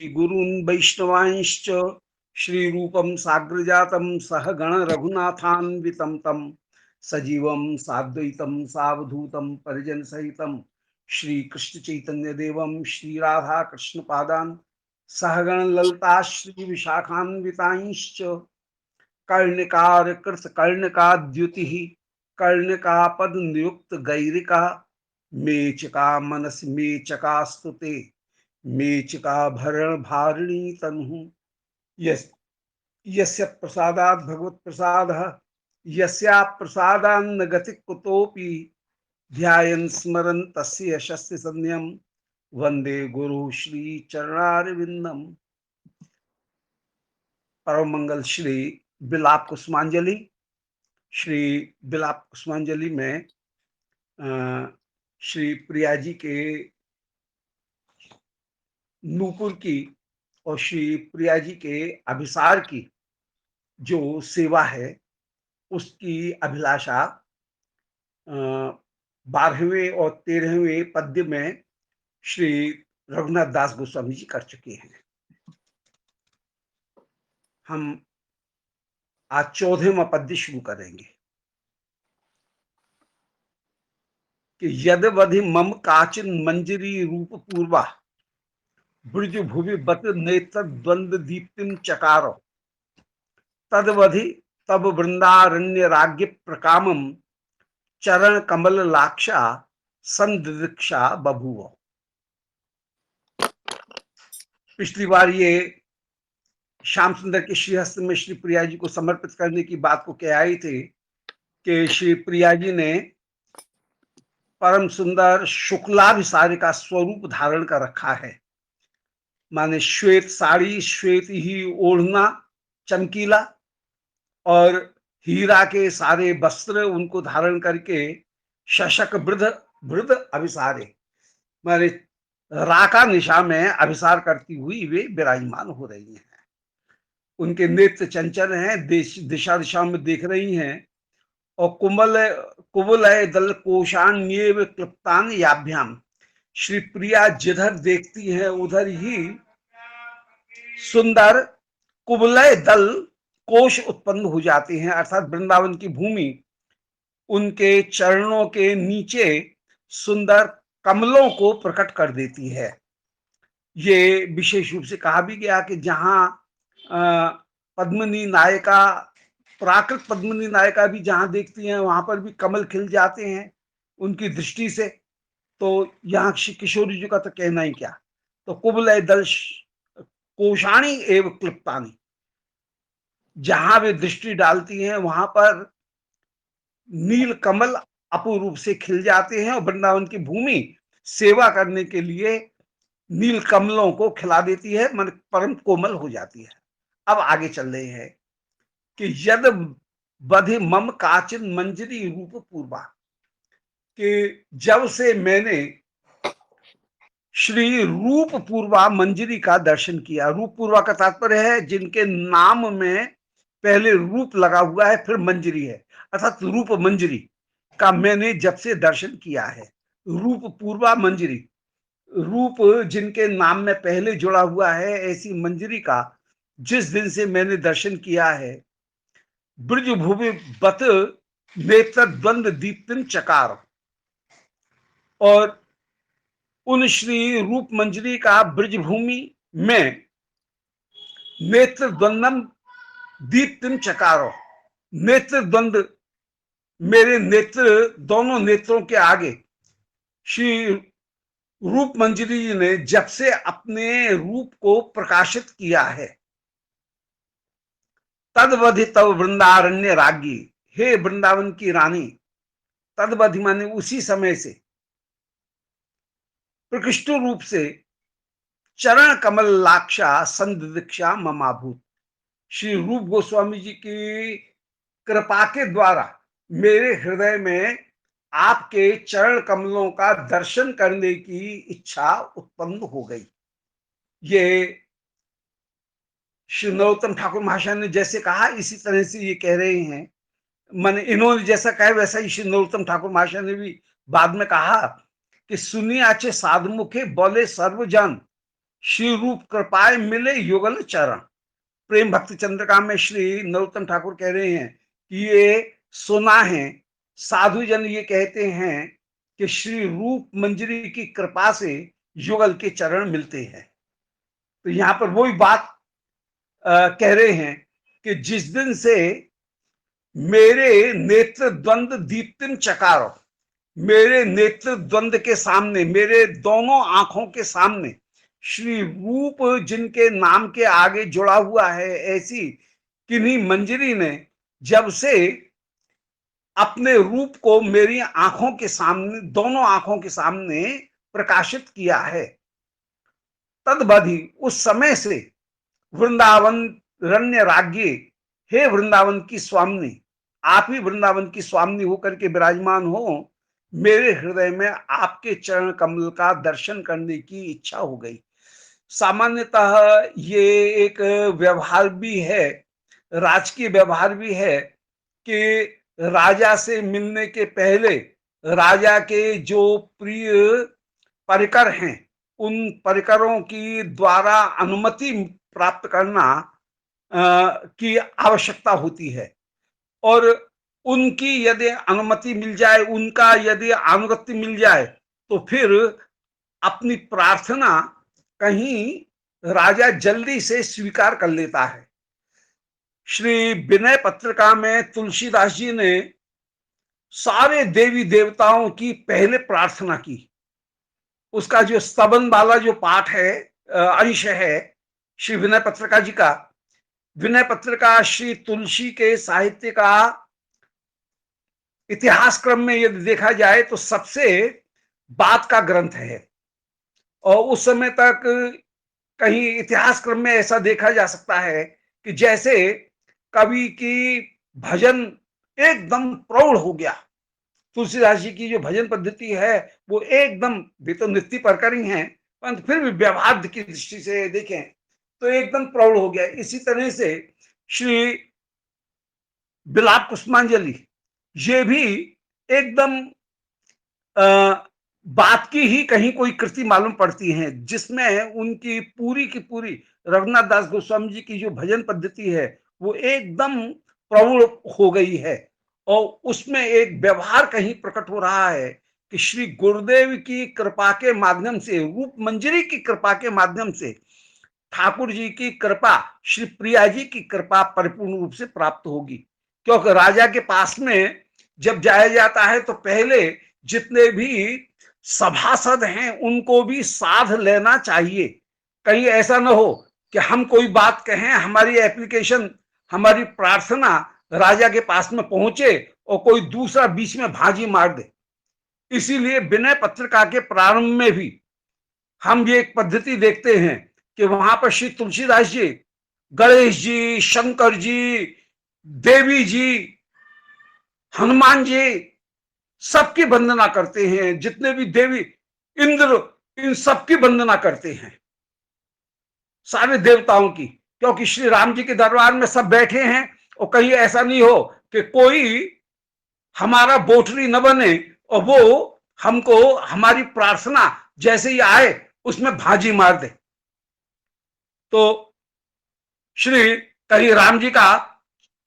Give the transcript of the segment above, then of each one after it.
गुरून् वैष्णवांश्च श्रीरूपं साग्रजातं सहगण रघुनाथान्वितं तं सजीवं साद्वैतं सावधूतं परिजनसहितं श्रीकृष्णचैतन्यदेवं श्रीराधाकृष्णपादान् सहगण ललिता श्रीविशाखान्वितांश्च कर्णिकारकृतकर्णिकाद्युतिः कर्णिकापदनियुक्तगैरिका मेचका मनसि मेचकास्तु ते मेचका भरण भारिणी तनु यस यस्य प्रसादात् भगवत प्रसादः यस्या प्रसादान्न गति कुतोपि ध्यायन् स्मरन् तस्य यशस्ति संध्यं वंदे गुरु श्री चरणारविंदम। परम मंगल श्री बिलाप कुसुमांजलि। श्री बिलाप कुसुमांजलि में श्री प्रिया जी के नूपुर की और श्री प्रिया जी के अभिसार की जो सेवा है उसकी अभिलाषा 12वें और 13वें पद्य में श्री रघुनाथ दास गोस्वामी जी कर चुके हैं। हम आज 14वां पद्य शुरू करेंगे कि यदवधि मम काचिन मंजरी रूप पूर्वा ब्रज भुवि बत नेत्र द्वंद दीप्तिम चकारो तदवधि तब वृंदारण्य राज्य प्रकामम चरण कमल लाक्षा संदीक्षा बभुव। पिछली बार ये श्याम सुंदर के श्रीहस्त में श्री प्रिया जी को समर्पित करने की बात को कह आई थे कि श्री प्रिया जी ने परम सुंदर शुक्लाभिसारी का स्वरूप धारण कर रखा है। माने श्वेत साड़ी, श्वेत ही ओढ़ना चमकीला और हीरा के सारे वस्त्र उनको धारण करके शशक वृद्ध वृद्ध अभिसारे माने राका निशा में अभिसार करती हुई वे विराजमान हो रही हैं। उनके नेत्र चंचल हैं, दिशा दिशा में देख रही हैं और कुबल दल कोशान्येव क्लृप्तान याभ्याम। श्री प्रिया जिधर देखती हैं उधर ही सुंदर कुबलय दल कोश उत्पन्न हो जाते हैं, अर्थात वृंदावन की भूमि उनके चरणों के नीचे सुंदर कमलों को प्रकट कर देती है। ये विशेष रूप से कहा भी गया कि जहां पद्मिनी नायिका, प्राकृत पद्मिनी नायिका भी जहां देखती हैं वहां पर भी कमल खिल जाते हैं उनकी दृष्टि से, तो यहाँ किशोरी जी का तो कहना ही क्या। तो कुबलय दल कोषाणी एवं क्लिप्तानी, जहां वे दृष्टि डालती हैं वहां पर नील कमल अपूर्व से खिल जाते हैं और वृंदावन की भूमि सेवा करने के लिए नील कमलों को खिला देती है, मन परम कोमल हो जाती है। अब आगे चल रहे हैं कि यद बधि मम काचिन मंजरी रूप पूर्वा, कि जब से मैंने श्री रूप पूर्वा मंजरी का दर्शन किया। रूप पूर्वा का तात्पर्य है जिनके नाम में पहले रूप लगा हुआ है फिर मंजरी है, अर्थात रूप मंजरी का मैंने जब से दर्शन किया है। रूप पूर्वा मंजरी, रूप जिनके नाम में पहले जुड़ा हुआ है ऐसी मंजरी का जिस दिन से मैंने दर्शन किया है। ब्रज भूमि बत नेत्र द्वंद दीप्तिन चकार, और उन श्री रूप मंजरी का ब्रज भूमि में नेत्र द्वंदम दीप्तिम चकारो, नेत्र द्वंद मेरे नेत्र दोनों नेत्रों के आगे श्री रूप मंजरी जी ने जब से अपने रूप को प्रकाशित किया है। तदवधि तब वृंदारण्य राज्ञी, हे वृंदावन की रानी, तदवधि माने उसी समय से प्रकृष्ट रूप से चरण कमल लाक्षा संदीक्षा ममाभूत। श्री रूप गोस्वामी जी की कृपा के द्वारा मेरे हृदय में आपके चरण कमलों का दर्शन करने की इच्छा उत्पन्न हो गई। ये श्री नरोत्तम ठाकुर महाशय ने जैसे कहा इसी तरह से ये कह रहे हैं। मैंने इन्होंने जैसा कहा वैसा ही श्री नरोत्तम ठाकुर महाशय ने भी बाद में कहा कि सुनिए अच्छे साधु मुखे बोले सर्वजन, श्री रूप कृपाए मिले युगल चरण। प्रेम भक्ति चंद्रिका में श्री नरोत्तम ठाकुर कह रहे हैं कि ये सुना है, साधु जन ये कहते हैं कि श्री रूप मंजरी की कृपा से युगल के चरण मिलते हैं। तो यहां पर वही बात कह रहे हैं कि जिस दिन से मेरे नेत्र द्वंद दीप्तिम चकारो, मेरे नेत्र द्वंद के सामने, मेरे दोनों आंखों के सामने श्री रूप जिनके नाम के आगे जुड़ा हुआ है, ऐसी किन्हीं मंजरी ने जब से अपने रूप को मेरी आंखों के सामने, दोनों आंखों के सामने प्रकाशित किया है, तदबधि उस समय से वृंदावन रण्य राज्ञी, हे वृंदावन की स्वामिनी, आप ही वृंदावन की स्वामिनी होकर के विराजमान हो, मेरे हृदय में आपके चरण कमल का दर्शन करने की इच्छा हो गई। सामान्यतः ये एक व्यवहार भी है, राजकीय व्यवहार भी है कि राजा से मिलने के पहले राजा के जो प्रिय परिकर हैं, उन परिकरों की द्वारा अनुमति प्राप्त करना की आवश्यकता होती है। और उनकी यदि अनुमति मिल जाए, उनका यदि अनुगत्य मिल जाए, तो फिर अपनी प्रार्थना कहीं राजा जल्दी से स्वीकार कर लेता है। श्री विनय पत्रिका में तुलसीदास जी ने सारे देवी देवताओं की पहले प्रार्थना की। उसका जो स्तवन वाला जो पाठ है, अंश है श्री विनय पत्रिका जी का, विनय पत्रिका श्री तुलसी के साहित्य का इतिहास क्रम में यदि देखा जाए तो सबसे बाद का ग्रंथ है। और उस समय तक कहीं इतिहास क्रम में ऐसा देखा जा सकता है कि जैसे कवि की भजन एकदम प्रौढ़ हो गया। तुलसीदास जी की जो भजन पद्धति है वो एकदम, वे तो नित्य परकर ही हैं, परंतु फिर भी व्यवहार की दृष्टि से देखें तो एकदम प्रौढ़ हो गया। इसी तरह से श्री बिलाप पुष्पांजलि, ये भी एकदम बात की ही कहीं कोई कृति मालूम पड़ती है, जिसमें उनकी पूरी की पूरी रघुनाथ दास गोस्वामी जी की जो भजन पद्धति है वो एकदम प्रौढ़ हो गई है। और उसमें एक व्यवहार कहीं प्रकट हो रहा है कि श्री गुरुदेव की कृपा के माध्यम से, रूप मंजरी की कृपा के माध्यम से ठाकुर जी की कृपा, श्री प्रिया जी की कृपा परिपूर्ण रूप से प्राप्त होगी। क्योंकि राजा के पास में जब जाया जाता है तो पहले जितने भी सभासद हैं उनको भी साध लेना चाहिए। कहीं ऐसा न हो कि हम कोई बात कहें, हमारी एप्लीकेशन, हमारी प्रार्थना राजा के पास में पहुंचे और कोई दूसरा बीच में भाजी मार दे। इसीलिए विनय पत्रिका के प्रारंभ में भी हम ये एक पद्धति देखते हैं कि वहां पर श्री तुलसीदास जी गणेश जी, शंकर जी, देवी जी, हनुमान जी सबकी वंदना करते हैं। जितने भी देवी, इंद्र, इन सबकी वंदना करते हैं, सारे देवताओं की। क्योंकि श्री राम जी के दरबार में सब बैठे हैं और कहीं ऐसा नहीं हो कि कोई हमारा बोटरी न बने और वो हमको हमारी प्रार्थना जैसे ही आए उसमें भाजी मार दे। तो श्री कहीं राम जी का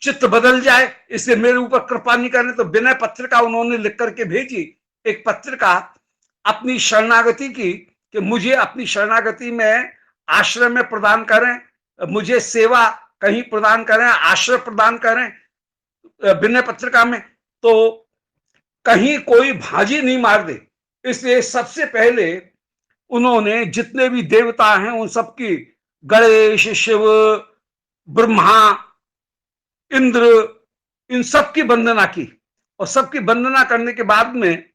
चित्त बदल जाए, इसलिए मेरे ऊपर कृपा नहीं करने। तो विनय पत्रिका उन्होंने लिख करके भेजी, एक पत्रिका अपनी शरणागति की, कि मुझे अपनी शरणागति में आश्रय में प्रदान करें, मुझे सेवा कहीं प्रदान करें, आश्रय प्रदान करें विनय पत्रिका में, तो कहीं कोई भाजी नहीं मार दे। इसलिए सबसे पहले उन्होंने जितने भी देवता हैं उन सबकी, गणेश, शिव, ब्रह्मा, इंद्र, इन सबकी वंदना की। और सबकी वंदना करने के बाद में,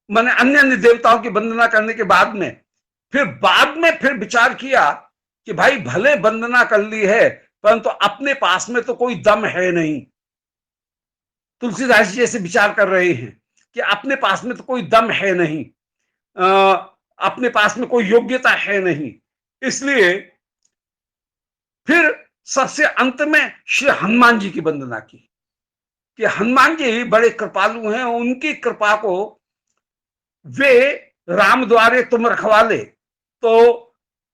माने अन्य अन्य देवताओं की वंदना करने के बाद में, फिर बाद में फिर विचार किया कि भाई भले वंदना कर ली है परंतु अपने पास में तो कोई दम है नहीं। तुलसीदास जी ऐसे विचार कर रहे हैं कि अपने पास में तो कोई दम है नहीं, अपने पास में कोई योग्यता है नहीं। इसलिए फिर सबसे अंत में श्री हनुमान जी की वंदना की कि हनुमान जी बड़े कृपालु हैं, उनकी कृपा को वे राम द्वारे तुम रखवाले। तो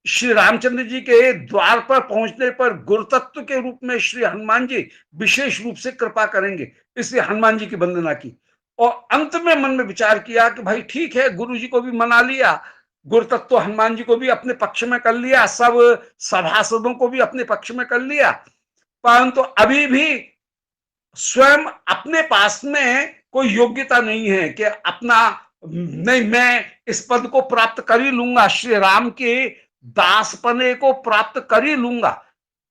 श्री रामचंद्र जी के द्वार पर पहुंचने पर गुरुतत्व के रूप में श्री हनुमान जी विशेष रूप से कृपा करेंगे, इसलिए हनुमान जी की वंदना की। और अंत में मन में विचार किया कि भाई ठीक है, गुरु जी को भी मना लिया, गुरुतत्व हनुमान जी को भी अपने पक्ष में कर लिया, सब सभासदों को भी अपने पक्ष में कर लिया, परंतु अभी भी स्वयं अपने पास में कोई योग्यता नहीं है कि अपना, नहीं, मैं इस पद को प्राप्त कर ही लूंगा, श्री राम के दासपने को प्राप्त कर ही लूंगा,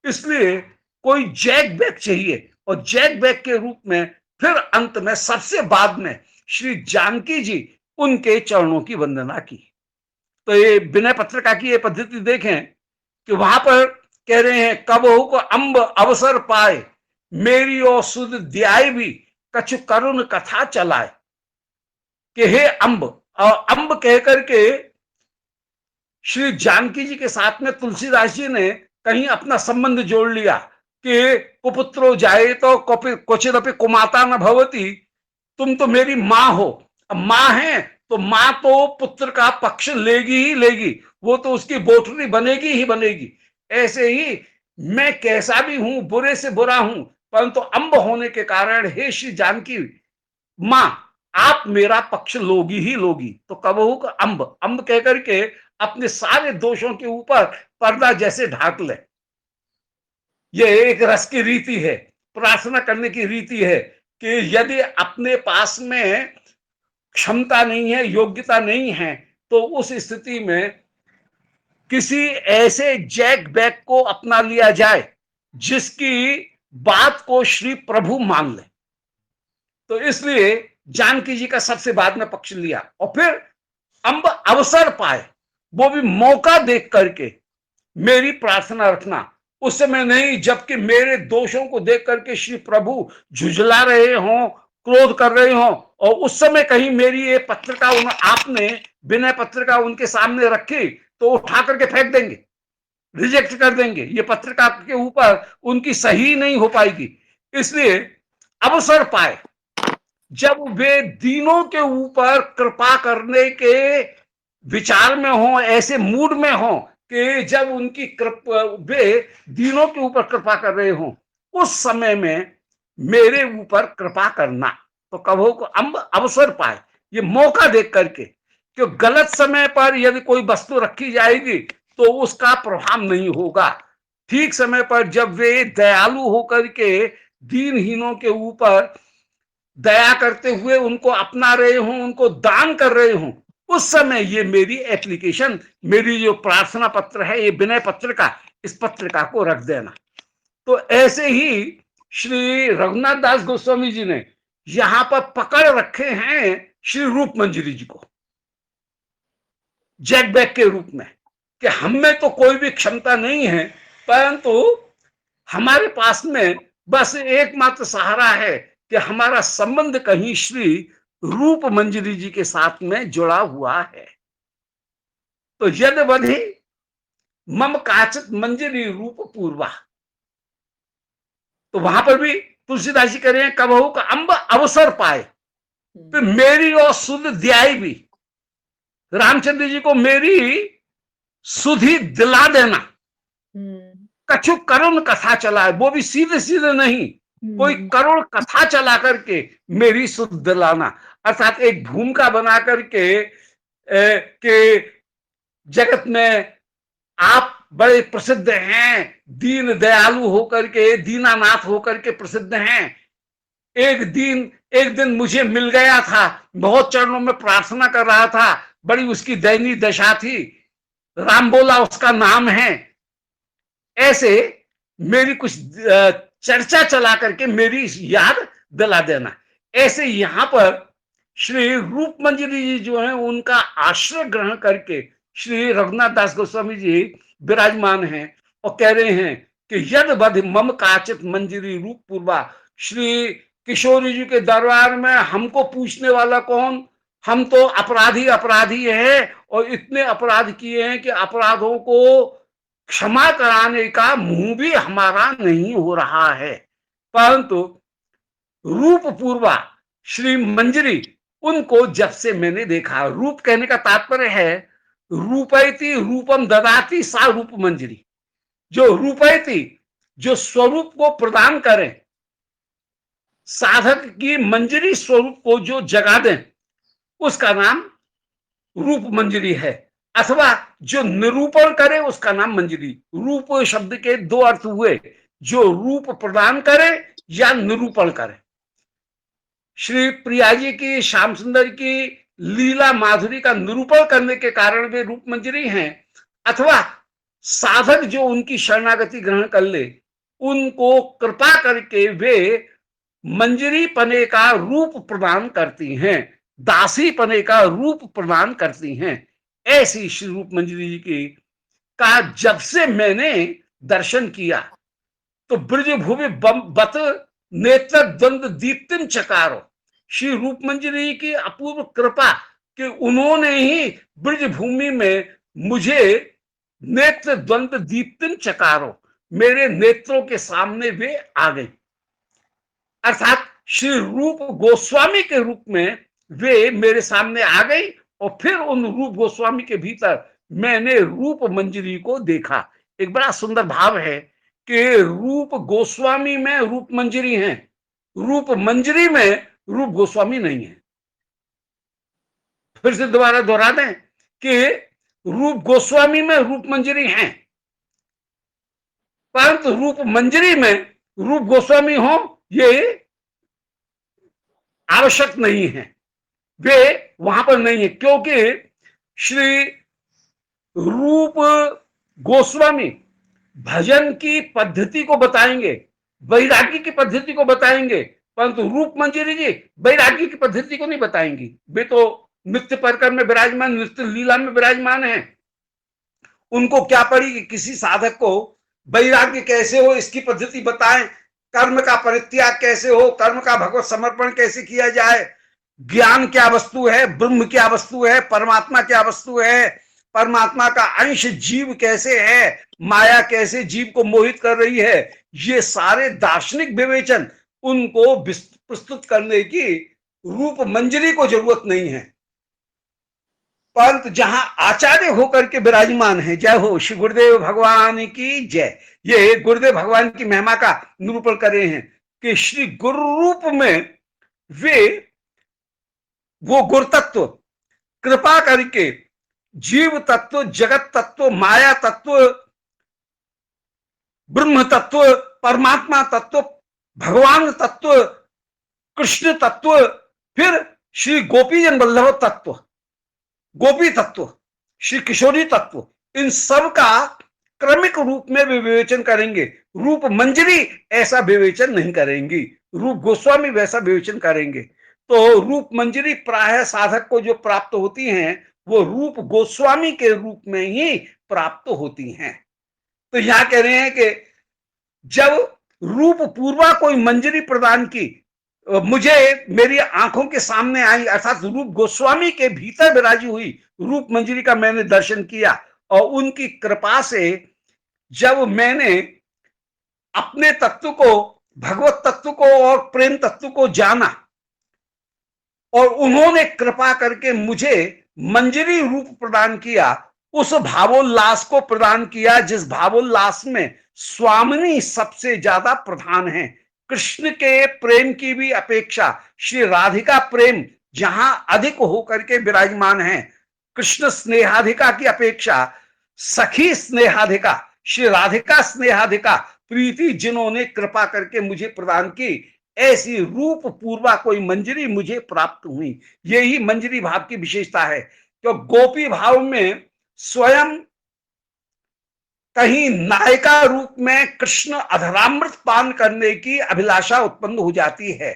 इसलिए कोई जैक बैक चाहिए। और जैक बैक के रूप में फिर अंत में सबसे बाद में श्री जानकी जी उनके चरणों की वंदना की। तो ये विनय पत्रिका की ये पद्धति देखें कि वहां पर कह रहे हैं, कबहु को अम्ब अवसर पाए, मेरी और सुध द्याय भी कछु करुण कथा चलाए, कि हे अम्ब, और अम्ब कह करके श्री जानकी जी के साथ में तुलसीदास जी ने कहीं अपना संबंध जोड़ लिया कि कुपुत्रो जाए तो क्वचिदपि कुमाता न भवती, तुम तो मेरी माँ हो। अब माँ है तो माँ तो पुत्र का पक्ष लेगी ही लेगी, वो तो उसकी बोटरी बनेगी ही बनेगी। ऐसे ही मैं कैसा भी हूं, बुरे से बुरा हूं, परंतु अम्ब होने के कारण हे श्री जानकी माँ, आप मेरा पक्ष लोगी ही लोगी। तो कबहू का अम्ब, अम्ब कहकर के अपने सारे दोषों के ऊपर पर्दा जैसे ढाक ले। यह एक रस की रीति है, प्रार्थना करने की रीति है कि यदि अपने पास में क्षमता नहीं है, योग्यता नहीं है, तो उस स्थिति में किसी ऐसे जैक बैक को अपना लिया जाए जिसकी बात को श्री प्रभु मान ले। तो इसलिए जानकी जी का सबसे बाद में पक्ष लिया, और फिर अम्ब अवसर पाए, वो भी मौका देख करके मेरी प्रार्थना रखना, उस समय नहीं जबकि मेरे दोषों को देख करके श्री प्रभु झुझला रहे हों, क्रोध कर रहे हों, और उस समय कहीं मेरी ये पत्रिका आपने विनय पत्रिका उनके सामने रखी तो उठा करके फेंक देंगे, रिजेक्ट कर देंगे, ये पत्रिका के ऊपर उनकी सही नहीं हो पाएगी। इसलिए अवसर पाए, जब वे दीनों के ऊपर कृपा करने के विचार में हो, ऐसे मूड में हो कि जब उनकी कृपा, वे दीनों के ऊपर कृपा कर रहे हो, उस समय में मेरे ऊपर कृपा करना। तो कबो को अम्ब अवसर पाए, ये मौका देख करके, कि गलत समय पर यदि कोई वस्तु रखी जाएगी तो उसका प्रभाव नहीं होगा। ठीक समय पर जब वे दयालु होकर के दीनहीनों के ऊपर दया करते हुए उनको अपना रहे हों, उनको दान कर रहे हों, उस समय ये मेरी एप्लीकेशन, मेरी जो प्रार्थना पत्र है, ये विनय पत्रिका, इस पत्रिका को रख देना। तो ऐसे ही श्री रघुनाथ दास गोस्वामी जी ने यहां पर पकड़ रखे हैं श्री रूप मंजरी जी को जैक बैक के रूप में, कि हम में तो कोई भी क्षमता नहीं है, परंतु हमारे पास में बस एकमात्र सहारा है कि हमारा संबंध कहीं श्री रूप मंजरी जी के साथ में जुड़ा हुआ है। तो यद बधि मम काचित मंजरी रूप पूर्वा, तो वहां पर भी तुलसीदास जी कह रहे हैं, कबहू का अम्ब अवसर पाए, तो मेरी और सुध द्याई भी, रामचंद्र जी को मेरी सुधि दिला देना। कछु करुण कथा चला है, वो भी सीधे सीधे नहीं, कोई करुण कथा चला करके मेरी सुध दिलाना, अर्थात एक भूमिका बना करके कि जगत में आप बड़े प्रसिद्ध हैं, दीन दयालु होकर के, दीनानाथ होकर के प्रसिद्ध हैं। एक दिन मुझे मिल गया था, बहुत चरणों में प्रार्थना कर रहा था, बड़ी उसकी दयनीय दशा थी, राम बोला उसका नाम है, ऐसे मेरी कुछ चर्चा चला करके मेरी याद दिला देना। ऐसे यहां पर श्री रूप मंजरी जी जो है, उनका आश्रय ग्रहण करके श्री रघुनाथ दास गोस्वामी जी विराजमान हैं और कह रहे हैं कि यद बध मम काचित मंजरी रूप पूर्वा। श्री किशोरी जी के दरबार में हमको पूछने वाला कौन, हम तो अपराधी अपराधी हैं, और इतने अपराध किए हैं कि अपराधों को क्षमा कराने का मुंह भी हमारा नहीं हो रहा है, परंतु रूप पूर्वा श्री मंजरी, उनको जब से मैंने देखा, रूप कहने का तात्पर्य है रूपैति रूपम ददाती सा रूप मंजरी। जो रूपैति, जो स्वरूप को प्रदान करें, साधक की मंजरी स्वरूप को जो जगा दें, उसका नाम रूप मंजरी है। अथवा जो निरूपण करे, उसका नाम मंजरी। रूप शब्द के दो अर्थ हुए, जो रूप प्रदान करे या निरूपण करे। श्री प्रिया जी की, श्याम सुंदर की लीला माधुरी का निरूपण करने के कारण वे रूप मंजरी हैं। अथवा साधक जो उनकी शरणागति ग्रहण कर ले, उनको कृपा करके वे मंजरी पने का रूप प्रदान करती हैं, दासी पने का रूप प्रदान करती हैं। ऐसी श्री रूप मंजरी जी की का जब से मैंने दर्शन किया, तो ब्रज भूमि बत नेत्र द्वंद दीप्तिम चकारो। श्री रूप मंजरी की अपूर्व कृपा कि उन्होंने ही ब्रज भूमि में मुझे नेत्र द्वंद दीप्तिम चकारो, मेरे नेत्रों के सामने वे आ गई। अर्थात श्री रूप गोस्वामी के रूप में वे मेरे सामने आ गई, और फिर उन रूप गोस्वामी के भीतर मैंने रूप मंजरी को देखा। एक बड़ा सुंदर भाव है कि रूप गोस्वामी में रूप मंजरी है, रूप मंजरी में रूप गोस्वामी नहीं है। फिर से दोबारा दोहरा दें कि रूप गोस्वामी में रूप मंजरी है, परंतु रूप मंजरी में रूप गोस्वामी हो ये आवश्यक नहीं है, वे वहां पर नहीं है। क्योंकि श्री रूप गोस्वामी भजन की पद्धति को बताएंगे, वैराग्य की पद्धति को बताएंगे, परंतु रूप मंजरी जी वैराग्य की पद्धति को नहीं बताएंगी। वे तो नित्य परकर में विराजमान, नित्य लीला में विराजमान है। उनको क्या पड़ी कि किसी साधक को वैराग्य कैसे हो इसकी पद्धति बताएं, कर्म का परित्याग कैसे हो, कर्म का भगवत समर्पण कैसे किया जाए, ज्ञान क्या वस्तु है, ब्रह्म क्या वस्तु है, परमात्मा क्या वस्तु है, परमात्मा का अंश जीव कैसे है, माया कैसे जीव को मोहित कर रही है, ये सारे दार्शनिक विवेचन उनको प्रस्तुत करने की रूप मंजरी को जरूरत नहीं है। परंतु जहां आचार्य होकर के विराजमान है, जय हो श्री गुरुदेव भगवान की जय, ये गुरुदेव भगवान की महिमा का निरूपण कर रहे हैं कि श्री गुरु रूप में वे वो गुरु तत्व कृपा करके जीव तत्व, जगत तत्व, माया तत्व, ब्रह्म तत्व, परमात्मा तत्व, भगवान तत्व, कृष्ण तत्व, फिर श्री गोपीजन वल्लभ तत्व, गोपी तत्व, श्री किशोरी तत्व, इन सब का क्रमिक रूप में विवेचन करेंगे। रूप मंजरी ऐसा विवेचन नहीं करेंगी, रूप गोस्वामी वैसा विवेचन करेंगे। तो रूप मंजरी प्रायः साधक को जो प्राप्त होती हैं, वो रूप गोस्वामी के रूप में ही प्राप्त होती हैं। तो यहां कह रहे हैं कि जब रूप पूर्वा कोई मंजरी प्रदान की, मुझे मेरी आंखों के सामने आई, अर्थात रूप गोस्वामी के भीतर विराजी हुई रूप मंजरी का मैंने दर्शन किया, और उनकी कृपा से जब मैंने अपने तत्व को, भगवत तत्व को और प्रेम तत्व को जाना, और उन्होंने कृपा करके मुझे मंजरी रूप प्रदान किया, उस भावोल्लास को प्रदान किया जिस भावोल्लास में स्वामिनी सबसे ज्यादा प्रधान है। कृष्ण के प्रेम की भी अपेक्षा श्री राधिका प्रेम जहां अधिक होकर के विराजमान है, कृष्ण स्नेहाधिका की अपेक्षा सखी स्नेहाधिका, श्री राधिका स्नेहाधिका प्रीति जिन्होंने कृपा करके मुझे प्रदान की, ऐसी रूप पूर्वा कोई मंजरी मुझे प्राप्त हुई। यही मंजरी भाव की विशेषता है। तो गोपी भाव में स्वयं कहीं नायिका रूप में कृष्ण अधरामृत पान करने की अभिलाषा उत्पन्न हो जाती है।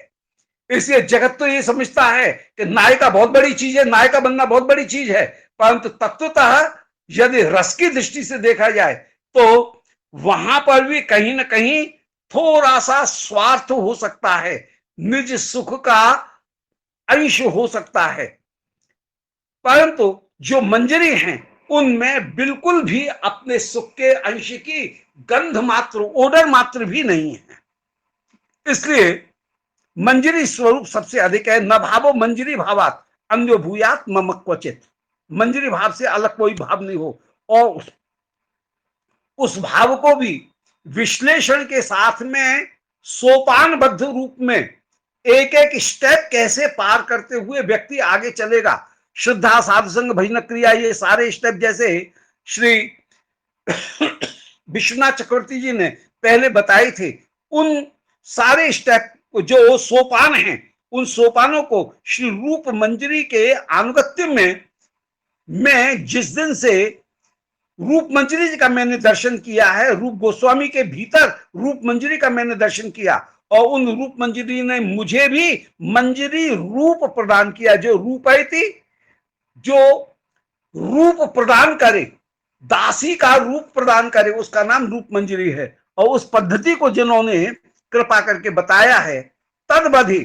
इसलिए जगत तो ये समझता है कि नायिका बहुत बड़ी चीज है, नायिका बनना बहुत बड़ी चीज है, परंतु तत्वतः यदि रस की दृष्टि से देखा जाए तो वहां पर भी कहीं ना कहीं थोड़ा सा स्वार्थ हो सकता है, निज सुख का अंश हो सकता है। परंतु जो मंजरी हैं उनमें बिल्कुल भी अपने सुख के अंश की गंध मात्र, ओडर मात्र भी नहीं है। इसलिए मंजरी स्वरूप सबसे अधिक है। न भावो मंजरी भावात अन्यो भूयात मम क्वचित। मंजरी भाव से अलग कोई भाव नहीं हो, और उस भाव को भी विश्लेषण के साथ में सोपानबद्ध रूप में एक एक स्टेप कैसे पार करते हुए व्यक्ति आगे चलेगा। श्रद्धा, साधु संग, भजन क्रिया, ये सारे स्टेप जैसे श्री विश्वनाथ चक्रवर्ती जी ने पहले बताए थे, उन सारे स्टेप जो सोपान हैं, उन सोपानों को श्री रूप मंजरी के अनुगत्य में मैं जिस दिन से रूप मंजरी जी का मैंने दर्शन किया है, रूप गोस्वामी के भीतर रूप मंजरी का मैंने दर्शन किया, और उन रूप मंजरी ने मुझे भी मंजरी रूप प्रदान किया। जो रूपई थी, जो रूप प्रदान करे, दासी का रूप प्रदान करे, उसका नाम रूप मंजरी है। और उस पद्धति को जिन्होंने कृपा करके बताया है, तदवधि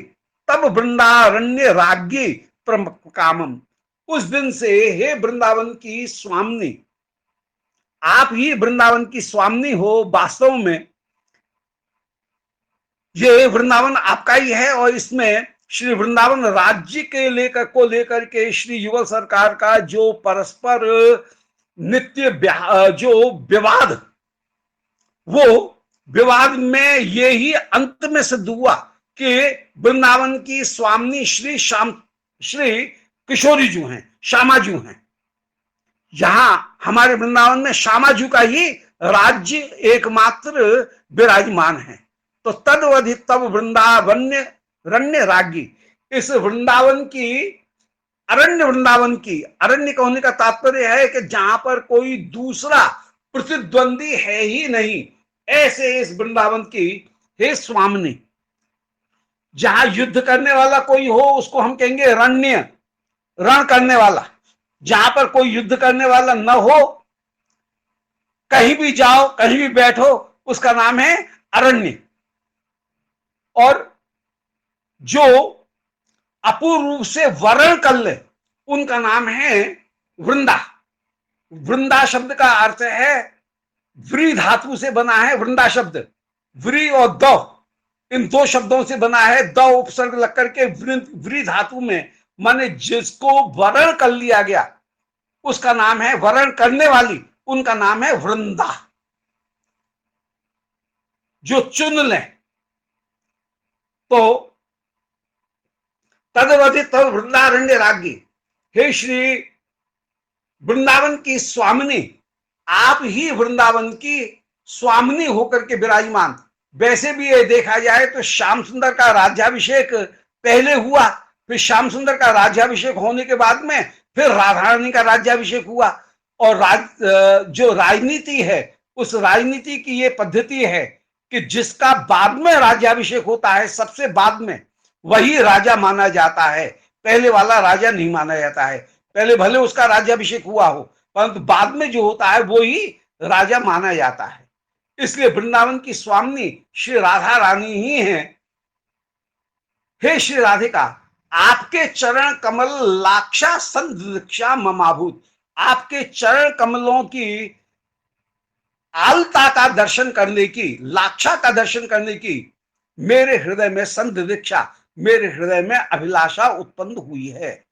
तब वृंदारण्य राज्ञी कामम, उस दिन से हे वृंदावन की स्वामिनी, आप ही वृंदावन की स्वामिनी हो। वास्तव में ये वृंदावन आपका ही है, और इसमें श्री वृंदावन राज्य के लेकर के श्री युगल सरकार का जो परस्पर नित्य जो विवाद, वो विवाद में ये ही अंत में सिद्ध हुआ कि वृंदावन की स्वामिनी श्री किशोरी जू हैं, श्यामाजू हैं। यहां हमारे वृंदावन में श्यामाजू का ही राज्य एकमात्र विराजमान है। तो तदवधि तब वृंदावन्य रण्य राज्ञी, इस वृंदावन की, अरण्य वृंदावन की, अरण्य का होने का तात्पर्य है कि जहां पर कोई दूसरा प्रतिद्वंदी है ही नहीं, ऐसे इस वृंदावन की हे स्वामिनी। जहां युद्ध करने वाला कोई हो उसको हम कहेंगे रण्य, रण करने वाला। जहां पर कोई युद्ध करने वाला न हो, कहीं भी जाओ, कहीं भी बैठो, उसका नाम है अरण्य। और जो अपूर्ण रूप से वर्ण कर ले, उनका नाम है वृंदा। वृंदा शब्द का अर्थ है, व्री धातु से बना है वृंदा शब्द। व्री और द, इन दो शब्दों से बना है। द उपसर्ग लग करके व्री धातु में, माने जिसको वर्ण कर लिया गया उसका नाम है, वर्ण करने वाली उनका नाम है वृंदा। जो चुन ले, तो तदवधि तब वृंदारण्य राज्ञी, हे श्री वृंदावन की स्वामिनी, आप ही वृंदावन की स्वामिनी होकर के विराजमान। वैसे भी ये देखा जाए तो श्याम सुंदर का राज्याभिषेक पहले हुआ, फिर श्याम सुंदर का राज्याभिषेक होने के बाद में फिर राधा रानी का राज्याभिषेक हुआ। और जो राजनीति है, उस राजनीति की ये पद्धति है कि जिसका बाद में राज्याभिषेक होता है, सबसे बाद में, वही राजा माना जाता है, पहले वाला राजा नहीं माना जाता है। पहले भले उसका राज्याभिषेक हुआ हो, परंतु बाद में जो होता है वो ही राजा माना जाता है। इसलिए वृंदावन की स्वामिनी श्री राधा रानी ही हैं। हे श्री राधिका, आपके चरण कमल लाक्षा संदीक्षा ममाभूत, आपके चरण कमलों की आलता का दर्शन करने की, लाक्षा का दर्शन करने की मेरे हृदय में संदीक्षा, मेरे हृदय में अभिलाषा उत्पन्न हुई है।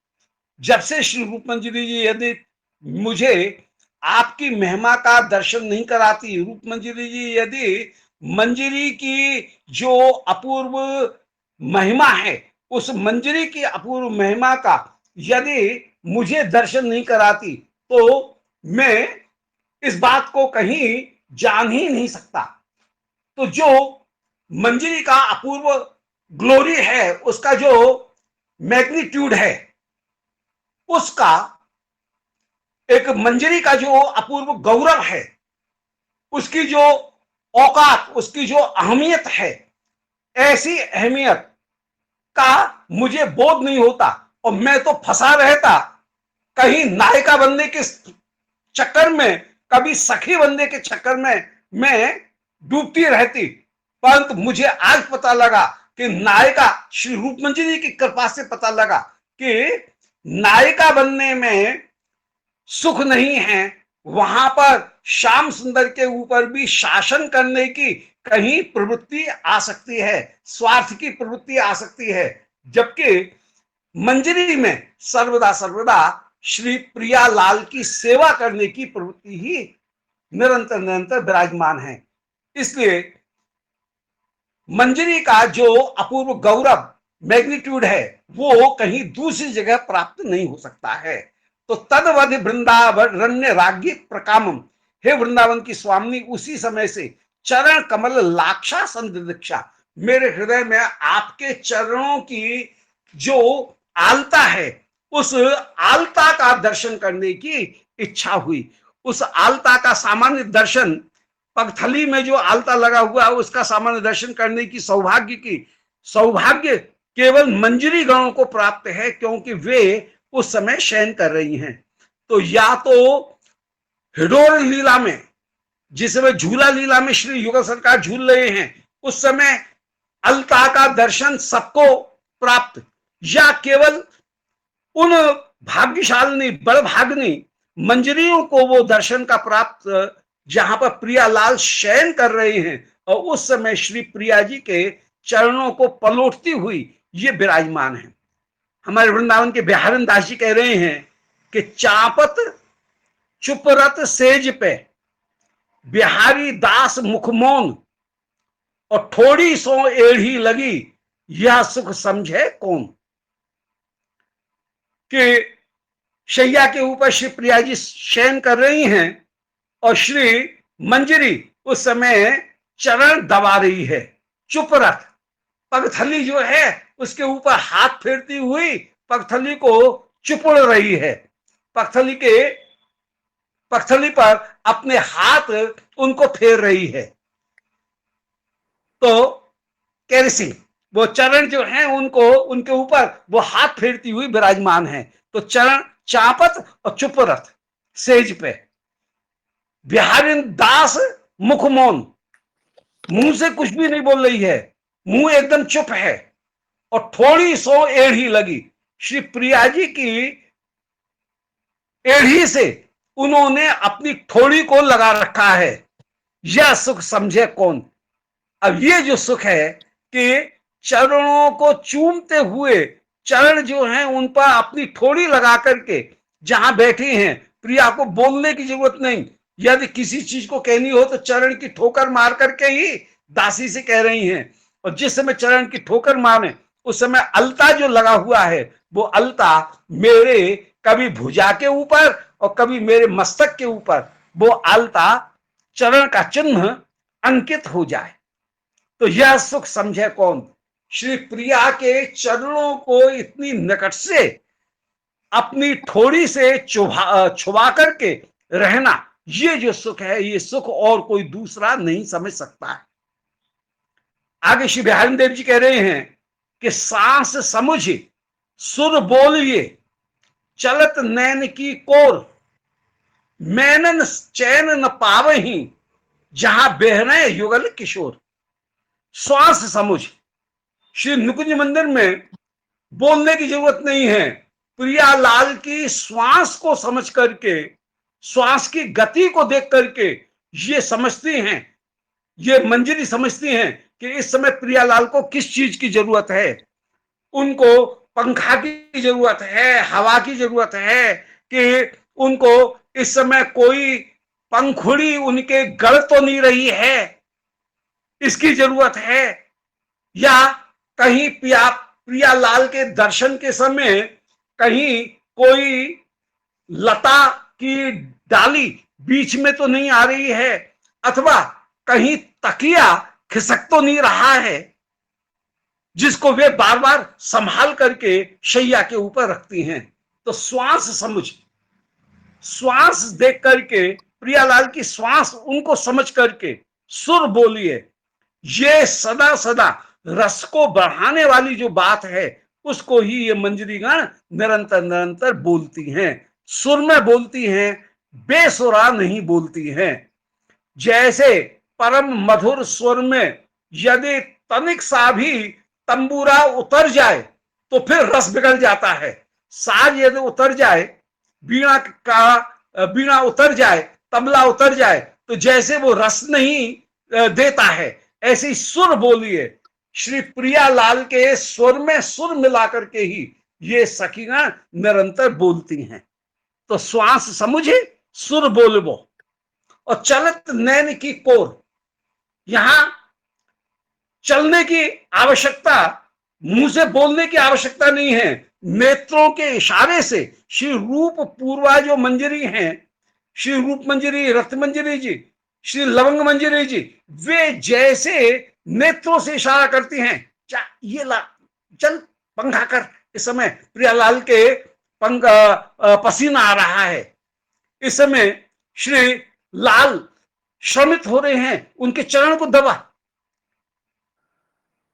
जब से श्री रूप मंजरी जी यदि मुझे आपकी महिमा का दर्शन नहीं कराती, रूप मंजरी जी यदि मंजरी की जो अपूर्व महिमा है, उस मंजरी की अपूर्व महिमा का यदि मुझे दर्शन नहीं कराती, तो मैं इस बात को कहीं जान ही नहीं सकता। तो जो मंजरी का अपूर्व ग्लोरी है, उसका जो मैग्नीट्यूड है, उसका एक मंजरी का जो अपूर्व गौरव है, उसकी जो औकात, उसकी जो अहमियत है, ऐसी अहमियत का मुझे बोध नहीं होता। और मैं तो फंसा रहता कहीं नायिका बनने के चक्कर में, कभी सखी बनने के चक्कर में मैं डूबती रहती। परंतु मुझे आज पता लगा कि नायिका, श्री रूप मंजरी की कृपा से पता लगा कि नायिका बनने में सुख नहीं है, वहां पर श्याम सुंदर के ऊपर भी शासन करने की कहीं प्रवृत्ति आ सकती है, स्वार्थ की प्रवृत्ति आ सकती है। जबकि मंजरी में सर्वदा सर्वदा श्री प्रियालाल की सेवा करने की प्रवृत्ति ही निरंतर निरंतर विराजमान है। इसलिए मंजरी का जो अपूर्व गौरव मैग्नीट्यूड है वो कहीं दूसरी जगह प्राप्त नहीं हो सकता है। तो तदवधि वृंदावरण्य राज्ञी प्रकामम, हे वृंदावन की स्वामिनी, उसी समय से चरण कमल लाक्षा संदिक्षा, मेरे हृदय में आपके चरणों की जो आलता है उस आलता का दर्शन करने की इच्छा हुई। उस आलता का सामान्य दर्शन, पगथली में जो आलता लगा हुआ है उसका सामान्य दर्शन करने की सौभाग्य केवल मंजरी गणों को प्राप्त है, क्योंकि वे उस समय शयन कर रही हैं। तो या तो हिडोर लीला में, जिस समय झूला लीला में श्री युगल सरकार झूल रहे हैं, उस समय अलता का दर्शन सबको प्राप्त, या केवल उन भाग्यशालिनी बड़भाग्नि मंजरियों को वो दर्शन का प्राप्त जहां पर प्रियालाल शयन कर रहे हैं और उस समय श्री प्रिया जी के चरणों को पलोटती हुई ये विराजमान है। हमारे वृंदावन के बिहारन दास जी कह रहे हैं कि चापत चुपरत सेज पे बिहारी दास मुखमौन, और थोड़ी सो एड़ी लगी यह सुख समझे कौन। कि शैया के ऊपर श्री प्रिया जी शयन कर रही हैं और श्री मंजरी उस समय चरण दबा रही है। चुपरत, पगथली जो है उसके ऊपर हाथ फेरती हुई पगथली को चुपड़ रही है, पगथली पर अपने हाथ उनको फेर रही है। तो कैरसी वो चरण जो है उनको उनके ऊपर वो हाथ फेरती हुई विराजमान है। तो चरण चापत और चुपरत सेज पे, बिहारिन दास मुखमौन, मुंह से कुछ भी नहीं बोल रही है, मुंह एकदम चुप है, और थोड़ी सो एड़ी लगी, श्री प्रिया जी की एड़ी से उन्होंने अपनी थोड़ी को लगा रखा है। यह सुख समझे कौन। अब ये जो सुख है कि चरणों को चूमते हुए, चरण जो हैं उन पर अपनी थोड़ी लगा करके जहां बैठी हैं, प्रिया को बोलने की जरूरत नहीं, यदि किसी चीज को कहनी हो तो चरण की ठोकर मार करके ही दासी से कह रही हैं। और जिस समय चरण की ठोकर मारे उस समय अलता जो लगा हुआ है वो अलता मेरे कभी भुजा के ऊपर और कभी मेरे मस्तक के ऊपर वो अलता चरण का चिन्ह अंकित हो जाए। तो यह सुख समझे कौन। श्री प्रिया के चरणों को इतनी निकट से अपनी थोड़ी से छुपा करके रहना, ये जो सुख है, ये सुख और कोई दूसरा नहीं समझ सकता है। आगे श्री बिहारी देव जी कह रहे हैं कि सांस समुझ सुर बोलिए चलत नैन की कोर, मैनन चैन न पावही जहां बहरे युगल किशोर। श्वास समुझ, श्री नुकुंज मंदिर में बोलने की जरूरत नहीं है, प्रियालाल की श्वास को समझ करके, श्वास की गति को देख करके ये समझती हैं, ये मंजरी समझती हैं कि इस समय प्रियालाल को किस चीज की जरूरत है। उनको पंखा की जरूरत है, हवा की जरूरत है, कि उनको इस समय कोई पंखुड़ी उनके गड़ तो नहीं रही है, इसकी जरूरत है। या कहीं प्रियालाल के दर्शन के समय कहीं कोई लता की डाली बीच में तो नहीं आ रही है, अथवा कहीं तकिया खिसक तो नहीं रहा है जिसको वे बार बार संभाल करके शैया के ऊपर रखती हैं। तो श्वास समझ, श्वास देख करके, प्रियालाल की श्वास उनको समझ करके सुर बोलिए। ये सदा सदा रस को बढ़ाने वाली जो बात है उसको ही ये मंजरीगण निरंतर निरंतर बोलती हैं, सुर में बोलती हैं, बेसुरा नहीं बोलती हैं। जैसे परम मधुर स्वर में यदि तनिक सा भी तंबूरा उतर जाए तो फिर रस बिगड़ जाता है। साज यदि उतर जाए, बीणा उतर जाए, तबला उतर जाए, तो जैसे वो रस नहीं देता है, ऐसे ही सुर बोलिए। श्री प्रियालाल के स्वर में सुर मिला करके ही ये सखीगण निरंतर बोलती हैं। तो श्वास समुझे सुर बोलबो, और चलत नैन की कोर, यहां चलने की आवश्यकता, मुंह से बोलने की आवश्यकता नहीं है। नेत्रों के इशारे से श्री रूप पूर्वा जो मंजरी हैं, श्री रूप मंजरी, रक्त मंजरी जी, श्री लवंग मंजरी जी, वे जैसे नेत्रों से इशारा करती हैं, ये ला चल पंखा कर। इस समय प्रियालाल के पसीना आ रहा है। इस समय श्री लाल श्रमित हो रहे हैं, उनके चरण को दबा,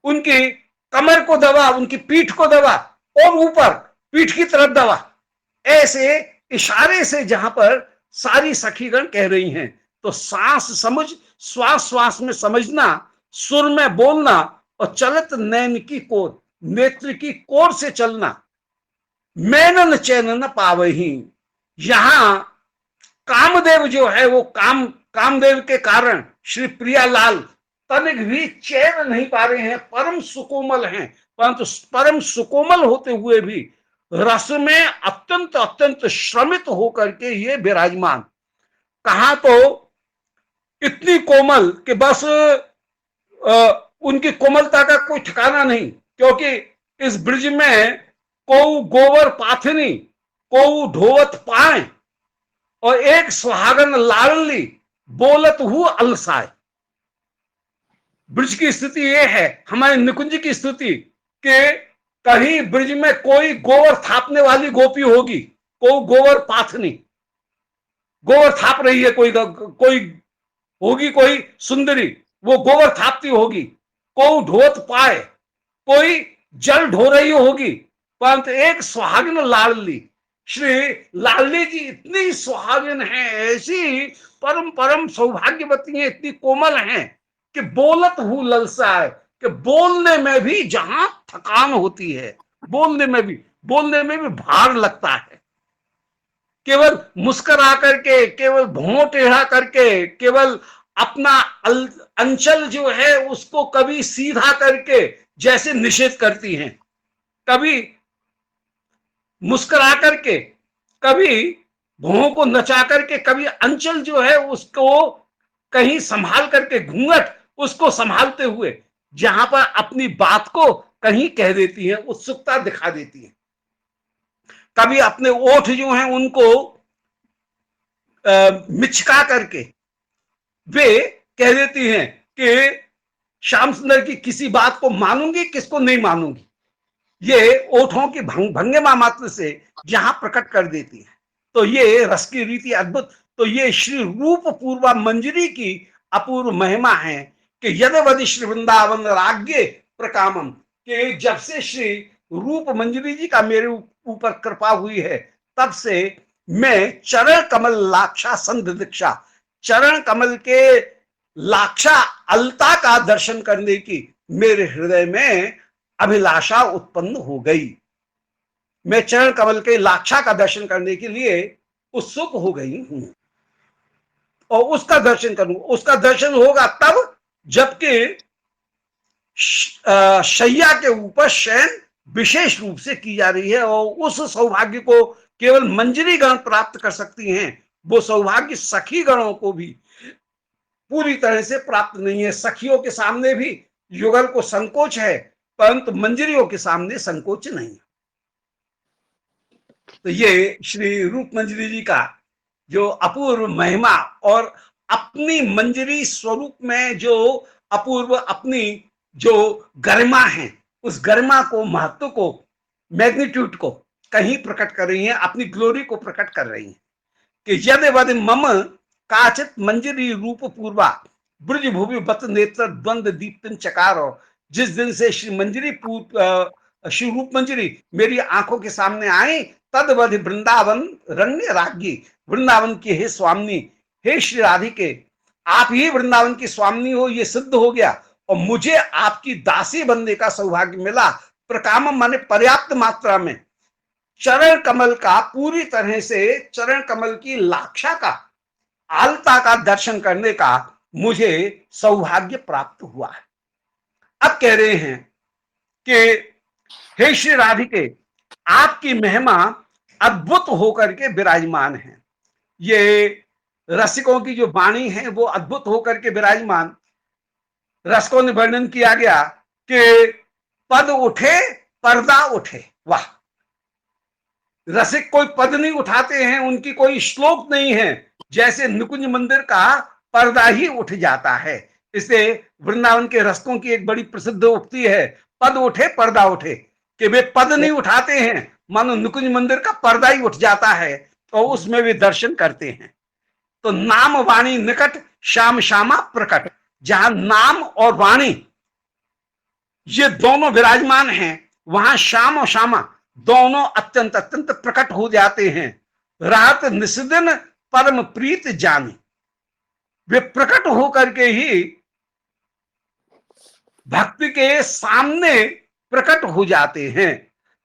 उनकी कमर को दबा, उनकी पीठ को दबा, और ऊपर पीठ की तरफ दबा। ऐसे इशारे से जहां पर सारी सखीगण कह रही हैं, तो सांस समझ, श्वास श्वास में समझना, सुर में बोलना, और चलत नैन की कोर, नेत्र की कोर से चलना। मैनन चैन न पावही, यहां कामदेव जो है वो कामदेव के कारण श्री प्रियालाल तनिक भी चैन नहीं पा रहे हैं, परम सुकोमल हैं, परंतु परम सुकोमल होते हुए भी रस में अत्यंत अत्यंत श्रमित होकर के ये विराजमान। कहा तो इतनी कोमल कि बस उनकी कोमलता का कोई ठिकाना नहीं, क्योंकि इस ब्रिज में को गोवर पाथनी, को ढोवत पाए, और एक सुहागन लाडली बोलत हु अलसाए। ब्रिज की स्थिति यह है, हमारे निकुंज की स्थिति, कि कहीं ब्रिज में कोई गोवर थापने वाली गोपी होगी, को गोवर पाथनी, गोवर थाप रही है, कोई होगी, कोई सुंदरी, वो गोबर थापती होगी। को ढोत पाए, कोई जल ढो रही होगी, परंतु एक सुहागिन लाडली, श्री लाडली जी इतनी सुहागिन है, ऐसी परम परम सौभाग्यवती है, इतनी कोमल हैं कि बोलत हूं ललसा है, कि बोलने में भी जहां थकान होती है, बोलने में भी भार लगता है। केवल मुस्कुरा करके, केवल भौं टेढ़ा करके, केवल अपना अंचल जो है उसको कभी सीधा करके जैसे निषेध करती हैं, कभी मुस्कुरा करके, कभी भौं को नचा करके, कभी अंचल जो है उसको कहीं संभाल करके, घूंघट उसको संभालते हुए जहां पर अपनी बात को कहीं कह देती है, उत्सुकता दिखा देती है। कभी अपने ओठ जो हैं उनको मिचका करके वे कह देती हैं कि श्याम सुंदर की किसी बात को मानूंगी, किसको नहीं मानूंगी। ये ओठों की भंगिमा मात्र से जहां प्रकट कर देती है। तो ये रस की रीति अद्भुत। तो ये श्री रूप पूर्वा मंजरी की अपूर्व महिमा है कि यदि श्री वृंदावन राज्ञे प्रकामम, कि जब से श्री रूप मंजरी जी का मेरे ऊपर कृपा हुई है, तब से मैं चरण कमल लाक्षा संध दीक्षा, चरण कमल के लाक्षा अलता का दर्शन करने की मेरे हृदय में अभिलाषा उत्पन्न हो गई। मैं चरण कमल के लाक्षा का दर्शन करने के लिए उत्सुक हो गई हूं, और उसका दर्शन करूं। उसका दर्शन होगा तब जबकि शैया के ऊपर शयन विशेष रूप से की जा रही है, और उस सौभाग्य को केवल मंजरी गण प्राप्त कर सकती हैं। वो सौभाग्य सखी गणों को भी पूरी तरह से प्राप्त नहीं है। सखियों के सामने भी युगल को संकोच है, परंतु मंजरियों के सामने संकोच नहीं है। तो ये श्री रूप मंजरी जी का जो अपूर्व महिमा, और अपनी मंजरी स्वरूप में जो अपूर्व अपनी जो गरिमा है, उस गरिमा को, महत्व को, मैग्नीट्यूड को कहीं प्रकट कर रही हैं, अपनी ग्लोरी को प्रकट कर रही हैं कि यदि वद मम काचित मंजरी रूप पूर्वा ब्रज भूमि बत नेत्र द्वंद दीप्तिन चकारो। जिस दिन से श्री रूप मंजरी मेरी आंखों के सामने आई, तदवध वृंदावन रण्य राज्ञी, वृंदावन की हे स्वामिनी, हे श्री राधिके, आप ही वृंदावन की स्वामिनी हो, ये सिद्ध हो गया, और मुझे आपकी दासी बनने का सौभाग्य मिला। प्रकाम माने पर्याप्त मात्रा में, चरण कमल का पूरी तरह से, चरण कमल की लाक्षा का, आलता का दर्शन करने का मुझे सौभाग्य प्राप्त हुआ है। अब कह रहे हैं कि हे श्री राधिके, आपकी महिमा अद्भुत होकर के विराजमान है। ये रसिकों की जो वाणी है वो अद्भुत होकर के विराजमान। रसिकों ने वर्णन किया गया कि पद उठे पर्दा उठे। वाह! रसिक कोई पद नहीं उठाते हैं, उनकी कोई श्लोक नहीं है, जैसे निकुंज मंदिर का पर्दा ही उठ जाता है। इसे वृंदावन के रसिकों की एक बड़ी प्रसिद्ध उक्ति है, पद उठे पर्दा उठे, कि वे पद नहीं उठाते हैं, मानो निकुंज मंदिर का पर्दा ही उठ जाता है और उसमें वे दर्शन करते हैं। तो नाम वाणी निकट श्याम श्यामा प्रकट, जहां नाम और वाणी ये दोनों विराजमान हैं, वहां श्याम और श्यामा दोनों अत्यंत अत्यंत प्रकट हो जाते हैं। रात निस्दिन परम प्रीत जानी, वे प्रकट होकर के ही भक्ति के सामने प्रकट हो जाते हैं।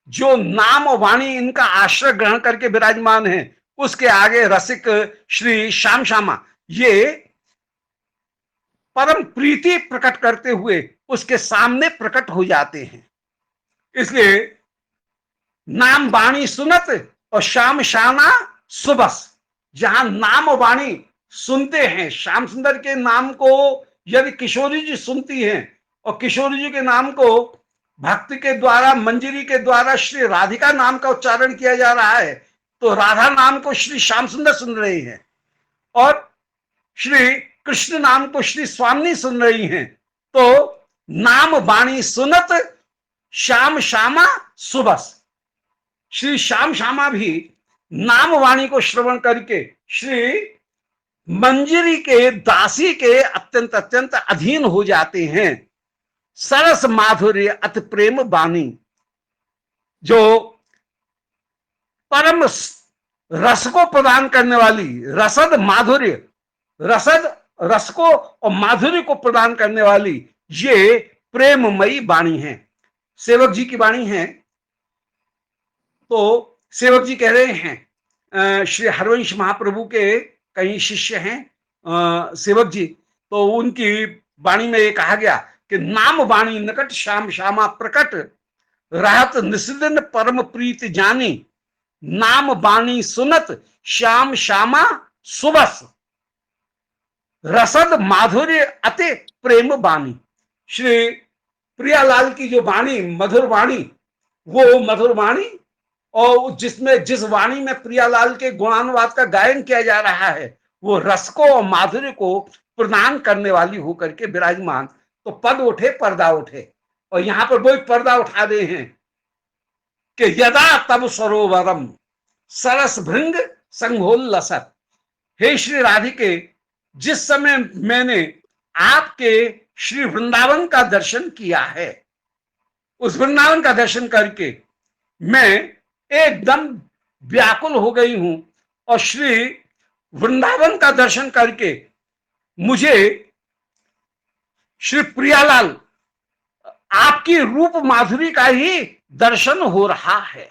जो नाम और वाणी इनका आश्रय ग्रहण करके विराजमान है, उसके आगे रसिक श्री श्याम श्यामा ये परम प्रीति प्रकट करते हुए उसके सामने प्रकट हो जाते हैं। इसलिए नाम वाणी सुनत और श्याम श्यामा सुबस, जहां नाम और वाणी सुनते हैं, श्याम सुंदर के नाम को यदि किशोरी जी सुनती हैं और किशोरी जी के नाम को भक्ति के द्वारा, मंजरी के द्वारा श्री राधिका नाम का उच्चारण किया जा रहा है, तो राधा नाम को श्री श्याम सुंदर सुन रहे हैं और श्री कृष्ण नाम को श्री स्वामी सुन रही हैं। तो नाम वाणी सुनत श्याम श्यामा सुबस, श्री श्याम श्यामा भी नाम वाणी को श्रवण करके श्री मंजरी के दासी के अत्यंत अत्यंत अधीन हो जाते हैं। सरस माधुर्य अति प्रेम वाणी, जो परम रस को प्रदान करने वाली, रसद माधुर्य, रसद रस को और माधुर्य को प्रदान करने वाली ये प्रेममयी वाणी है। सेवक जी की वाणी है। तो सेवक जी कह रहे हैं, श्री हरवंश महाप्रभु के कई शिष्य हैं सेवक जी, तो उनकी वाणी में ये कहा गया कि नाम वाणी निकट श्याम श्यामा प्रकट, रहत निस्दिन परम प्रीत जानी, नाम वाणी सुनत श्याम श्यामा सुबस, रसद माधुर्य अति प्रेम वाणी। श्री प्रियालाल की जो वाणी, मधुर वाणी, वो मधुर वाणी और जिस वाणी में प्रियालाल के गुणानुवाद का गायन किया जा रहा है, वो रस को और माधुर्य को प्रदान करने वाली होकर के विराजमान। तो पद उठे पर्दा उठे, और यहां पर वही पर्दा उठा दे हैं कि यदा तब सरोवरम सरस भृंग संघोल्लसत। हे श्री राधिके, जिस समय मैंने आपके श्री वृंदावन का दर्शन किया है, उस वृंदावन का दर्शन करके मैं एकदम व्याकुल हो गई हूं, और श्री वृंदावन का दर्शन करके मुझे श्री प्रियालाल आपकी रूप माधुरी का ही दर्शन हो रहा है।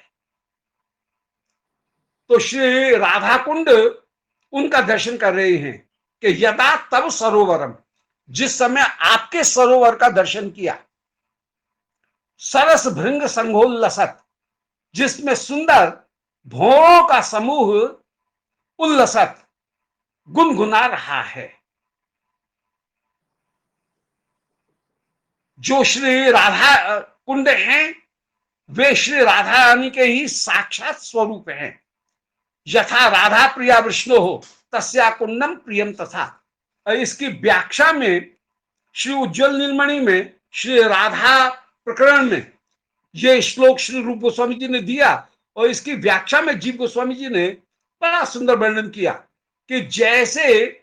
तो श्री राधा कुंड उनका दर्शन कर रहे हैं कि यदा तब सरोवरम, जिस समय आपके सरोवर का दर्शन किया, सरस भृंग संघोल्लसत, जिसमें सुंदर भौरों का समूह उल्लसत गुनगुना रहा है। जो श्री राधा कुंड हैं, वे श्री राधा रानी के ही साक्षात स्वरूप हैं। यथा राधा प्रिया विष्णु हो तस्या कुंडम प्रियम तथा। इसकी व्याख्या में श्री उज्ज्वल नीलमणि में श्री राधा प्रकरण में ये श्लोक श्री रूप गोस्वामी जी ने दिया, और इसकी व्याख्या में जीव गोस्वामी जी ने बड़ा सुंदर वर्णन किया कि जैसे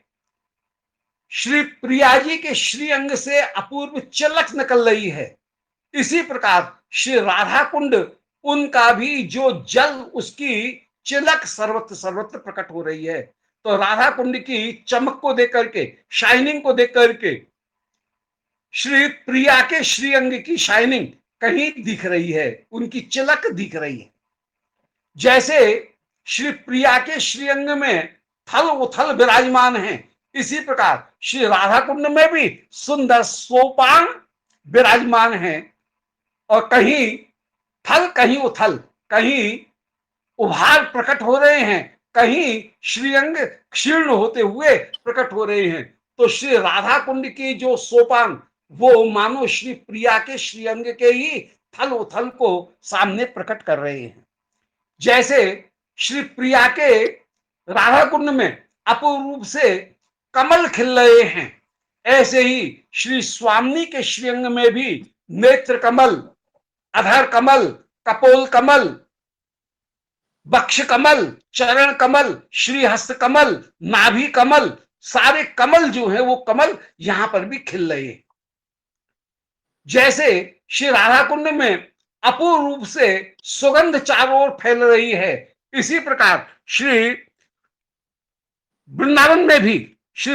श्री प्रिया जी के श्री अंग से अपूर्व चलक निकल रही है, इसी प्रकार श्री राधा कुंड उनका भी जो जल, उसकी चिलक सर्वत्र सर्वत्र प्रकट हो रही है। तो राधा कुंड की चमक को देख करके, शाइनिंग को देख करके श्री प्रिया के श्री अंग की शाइनिंग कहीं दिख रही है, उनकी चिलक दिख रही है। जैसे श्री प्रिया के श्री अंग में थल उथल विराजमान है, इसी प्रकार श्री राधा कुंड में भी सुंदर सोपान विराजमान है, और कहीं थल कहीं उथल, कहीं उभार प्रकट हो रहे हैं, कहीं श्रीअंग क्षीर्ण होते हुए प्रकट हो रहे हैं। तो श्री राधा कुंड की जो सोपान, वो मानो श्री प्रिया के श्रीअंग के ही थल उथल को सामने प्रकट कर रहे हैं। जैसे श्री प्रिया के राधा कुंड में अपूर्व रूप से कमल खिल रहे हैं, ऐसे ही श्री स्वामी के श्रीअंग में भी नेत्र कमल, अधर कमल, कपोल कमल, वक्ष कमल, चरण कमल, श्रीहस्त कमल, नाभि कमल, सारे कमल जो है वो कमल यहां पर भी खिल रहे हैं। जैसे श्री राधा कुंड में अपूर्व रूप से सुगंध चारों ओर फैल रही है, इसी प्रकार श्री वृंदावन में भी श्री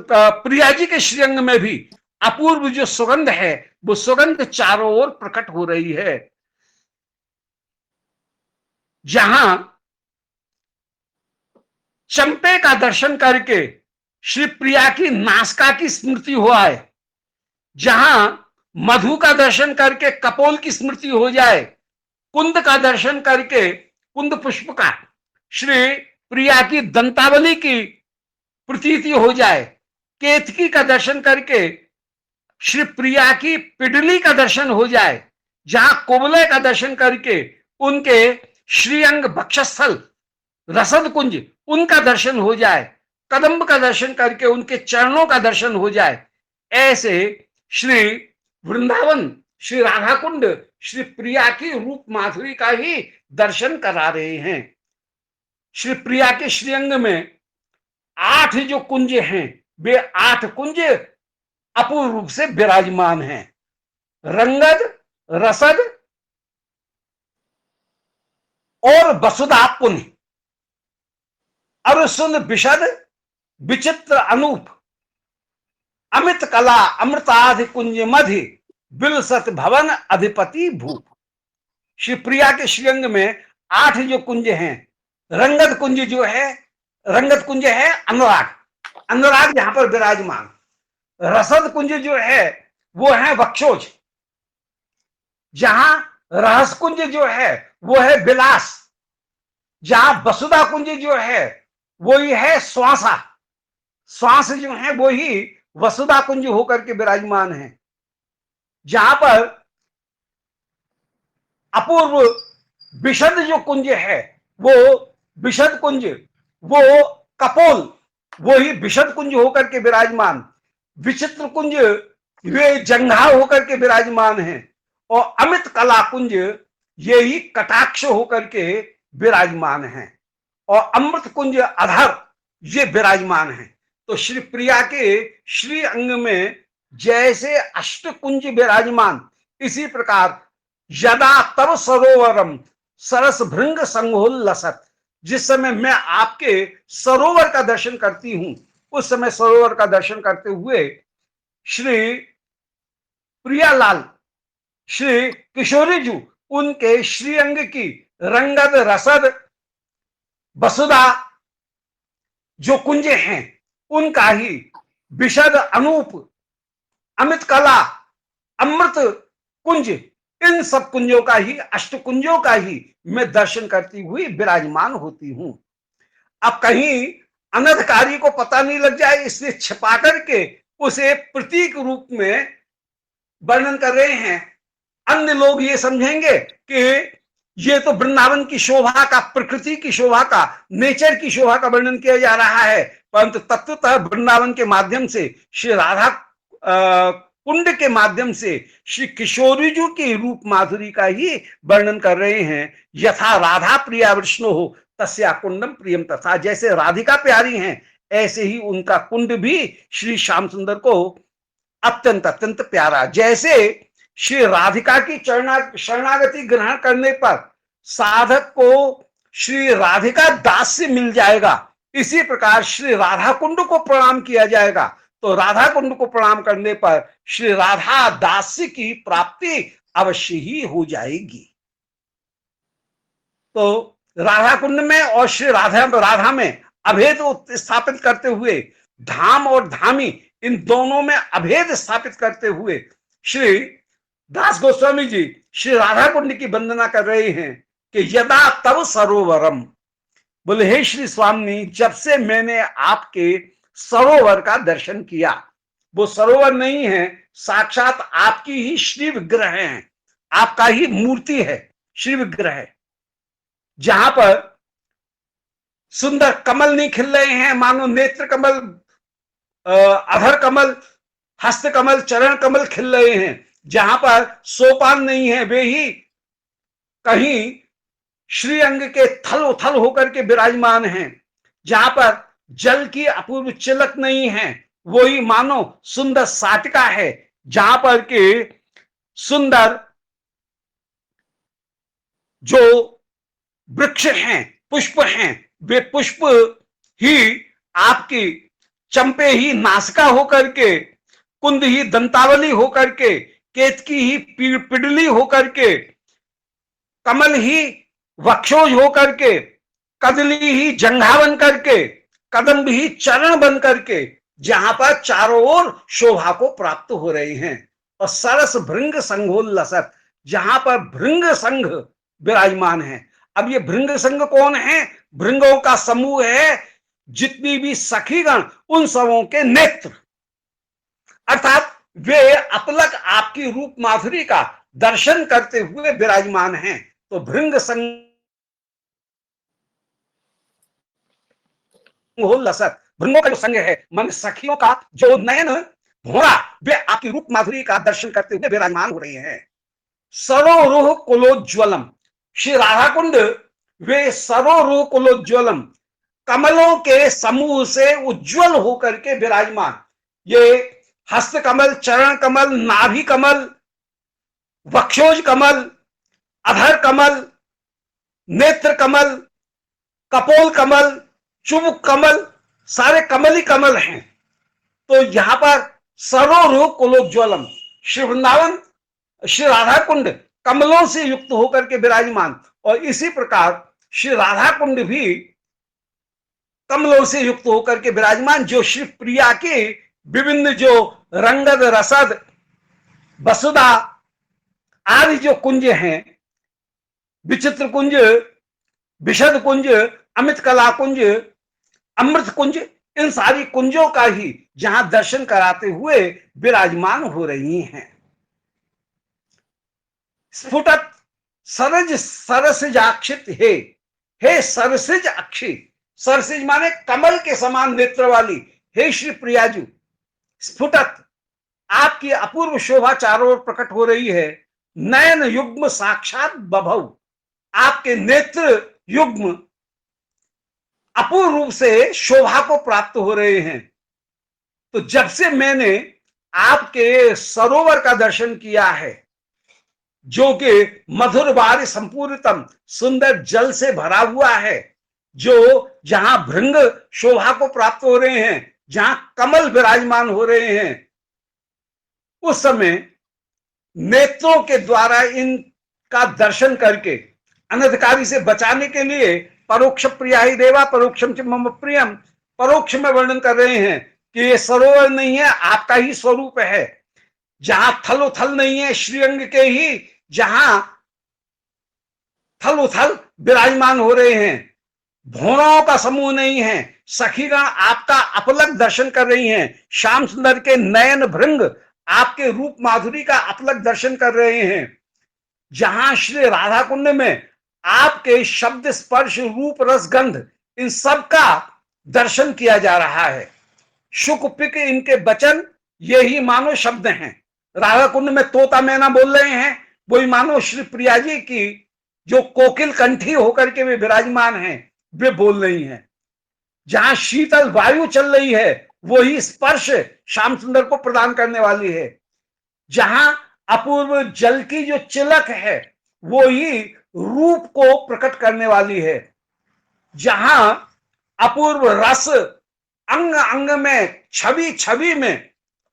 प्रिया जी के श्रीअंग में भी अपूर्व जो सुगंध है, वो सुगंध चारों ओर प्रकट हो रही है। जहां चंपे का दर्शन करके श्री प्रिया की नासिका की स्मृति हो आए, जहां मधु का दर्शन करके कपोल की स्मृति हो जाए, कुंद का दर्शन करके कुंद पुष्प का श्री प्रिया की दंतावली की प्रतीति हो जाए, केतकी का दर्शन करके श्री प्रिया की पिडली का दर्शन हो जाए, जहां कोमलय का दर्शन करके उनके श्रीअंग वक्षस्थल रसद कुंज उनका दर्शन हो जाए, कदम्ब का दर्शन करके उनके चरणों का दर्शन हो जाए, ऐसे श्री वृंदावन, श्री राधा कुंड श्री प्रिया की रूप माधुरी का ही दर्शन करा रहे हैं। श्री प्रिया के श्रीअंग में 8 जो कुंज हैं, वे 8 कुंज अपूर्व रूप से विराजमान हैं। रंगद, रसद और वसुधा पुण्य, अरुसुन विशद, विचित्र अनूप, अमित कला अमृताधि कुंज मधि, बिलसत भवन अधिपति भूप। श्री प्रिया के श्रीअंग में 8 जो कुंज हैं, रंगद कुंज जो है, रंगद कुंज है अनुराग, अनुराग यहां पर विराजमान। रसद कुंज जो है वो है वक्षोज, जहां रहस कुंज जो है वो है विलास, जहां वसुधा कुंज जो है वो ही है श्वासा, श्वास जो है वो ही वसुधा कुंज होकर के विराजमान है। जहां पर अपूर्व विशद जो कुंज है वो विशद कुंज, वो कपोल, वो ही विशद कुंज होकर के विराजमान। विचित्र कुंज वे जंघा होकर के विराजमान हैं, और अमित कला कुंज ये ही कटाक्ष होकर के विराजमान हैं, और अमृत कुंज अधर ये विराजमान है। तो श्री प्रिया के श्री अंग में जैसे अष्ट कुंज विराजमान, इसी प्रकार यदा तव सरोवरम सरस भृंग संघोल्लसत, जिस समय मैं आपके सरोवर का दर्शन करती हूं, उस समय सरोवर का दर्शन करते हुए श्री प्रियालाल, श्री किशोरी जी, उनके श्रीअंग की रंगद, रसद, वसुधा जो कुंजे हैं उनका ही विशद, अनूप, अमित कला, अमृत कुंज, इन सब कुंजों का ही, अष्ट कुंजों का ही मैं दर्शन करती हुई विराजमान होती हूं। अब कहीं अनधिकारी को पता नहीं लग जाए, इसलिए छिपा करके उसे प्रतीक रूप में वर्णन कर रहे हैं। अन्य लोग ये समझेंगे कि ये तो वृंदावन की शोभा का, प्रकृति की शोभा का, नेचर की शोभा का वर्णन किया जा रहा है, परंतु तत्वतः वृंदावन के माध्यम से, श्री राधा कुंड के माध्यम से श्री किशोरी जी की रूप माधुरी का ही वर्णन कर रहे हैं। यथा राधा प्रिया विष्णु हो तस्या कुंडम प्रियम तथा, जैसे राधिका प्यारी हैं ऐसे ही उनका कुंड भी श्री श्याम सुंदर को अत्यंत अत्यंत प्यारा। जैसे श्री राधिका की शरणागति ग्रहण करने पर साधक को श्री राधिका दास से मिल जाएगा, इसी प्रकार श्री राधा कुंड को प्रणाम किया जाएगा, तो राधा कुंड को प्रणाम करने पर श्री राधा दास की प्राप्ति अवश्य ही हो जाएगी। तो राधा कुंड में और श्री राधा में अभेद स्थापित करते हुए, धाम और धामी इन दोनों में अभेद स्थापित करते हुए श्री दास गोस्वामी जी श्री राधा कुंड की वंदना कर रहे हैं। कि यदा तव सरोवरम, बोले हे श्री स्वामी, जब से मैंने आपके सरोवर का दर्शन किया, वो सरोवर नहीं है, साक्षात आपकी ही श्री विग्रह हैं, आपका ही मूर्ति है, श्री विग्रह है, जहां पर सुंदर कमल नहीं खिल रहे हैं, मानो नेत्र कमल, अधर कमल, हस्त कमल, चरण कमल खिल रहे हैं, जहां पर सोपान नहीं है, वे ही कहीं श्रीअंग के थल उथल होकर के विराजमान हैं, जहां पर जल की अपूर्व चिलक नहीं है, वो ही मानो सुंदर साटिका है, जहां पर के सुंदर जो वृक्ष हैं, पुष्प हैं, वे पुष्प ही आपकी चंपे ही नासिका होकर के, कुंद ही दंतावली होकर के, केतकी ही पिडली होकर के, कमल ही वक्षोज होकर के, कदली ही जंघा बन करके, कदम्ब ही चरण बन करके, जहां पर चारों ओर शोभा को प्राप्त हो रहे हैं। और सरस भृंग संघोल्लसत, जहां पर भृंग संघ विराजमान है। अब ये भृंग संघ कौन है? भृंगों का समूह है, जितनी भी सखीगण, उन सबों के नेत्र, अर्थात वे अपलक आपकी रूप माधुरी का दर्शन करते हुए विराजमान हैं। तो भृंग संघ लसत, भृंगों का जो संग है, मन सखियों का जो नयन भोरा, वे आपकी रूप माधुरी का दर्शन करते हुए विराजमान हो रहे हैं। सरोरुह कुलोज्वलम, श्री राधा कुंड वे सरोरुह कुलोज्वलम, कमलों के समूह से उज्जवल होकर के विराजमान। ये हस्त कमल, चरण कमल, नाभि कमल, वक्षोज कमल, अधर कमल, नेत्र कमल, कपोल कमल, चुमुक कमल, सारे कमल ही कमल हैं। तो यहां पर सरोरुह कुलोज्वलम, श्री वृंदावन, श्री राधा कुंड कमलों से युक्त होकर के विराजमान। और इसी प्रकार श्री राधा कुंड भी कमलों से युक्त होकर के विराजमान, जो श्री प्रिया के विभिन्न जो रंगद, रसद, वसुधा आदि जो कुंज हैं, विचित्र कुंज, विशद कुंज, अमित कला कुंज, अमृत कुंज, इन सारी कुंजों का ही जहां दर्शन कराते हुए विराजमान हो रही हैं। स्फुटत सरज सरसिजाक्षित, हे सरसिज अक्षी, सरसिज माने कमल के समान नेत्र वाली, हे श्री प्रियाजू, स्फुटत आपकी अपूर्व शोभा चारों ओर प्रकट हो रही है। नयन युग्म साक्षात बभौ, आपके नेत्र युग्म अपूर्व रूप से शोभा को प्राप्त हो रहे हैं। तो जब से मैंने आपके सरोवर का दर्शन किया है, जो कि मधुर बार संपूर्णतम, सुंदर जल से भरा हुआ है, जो जहां भृंग शोभा को प्राप्त हो रहे हैं, जहां कमल विराजमान हो रहे हैं, उस समय नेत्रों के द्वारा इनका दर्शन करके अनधिकारी से बचाने के लिए परोक्ष प्रिया ही देवा परोक्षम च मम प्रियम, परोक्ष में वर्णन कर रहे हैं कि ये सरोवर नहीं है, आपका ही स्वरूप है, जहां थल उथल नहीं है, श्रीअंग के ही जहां थल उथल विराजमान हो रहे हैं, भौरों का समूह नहीं है, सखीगण आपका अपलक दर्शन कर रही हैं, श्याम सुंदर के नयन भृंग आपके रूप माधुरी का अपलक दर्शन कर रहे हैं, जहां श्री राधा कुंड में आपके शब्द, स्पर्श, रूप, रस, गंध, इन सब का दर्शन किया जा रहा है। शुक पिक इनके वचन ये ही मानो शब्द हैं। राधा कुंड में तोता मैना बोल रहे हैं, वही मानो श्री प्रिया जी की जो कोकिल कंठी होकर के वे विराजमान हैं, वे बोल रही हैं। जहां शीतल वायु चल रही है, वही स्पर्श श्याम सुंदर को प्रदान करने वाली है। जहां अपूर्व जल की जो चिलक है, वो ही रूप को प्रकट करने वाली है। जहां अपूर्व रस अंग अंग में, छवि छवि में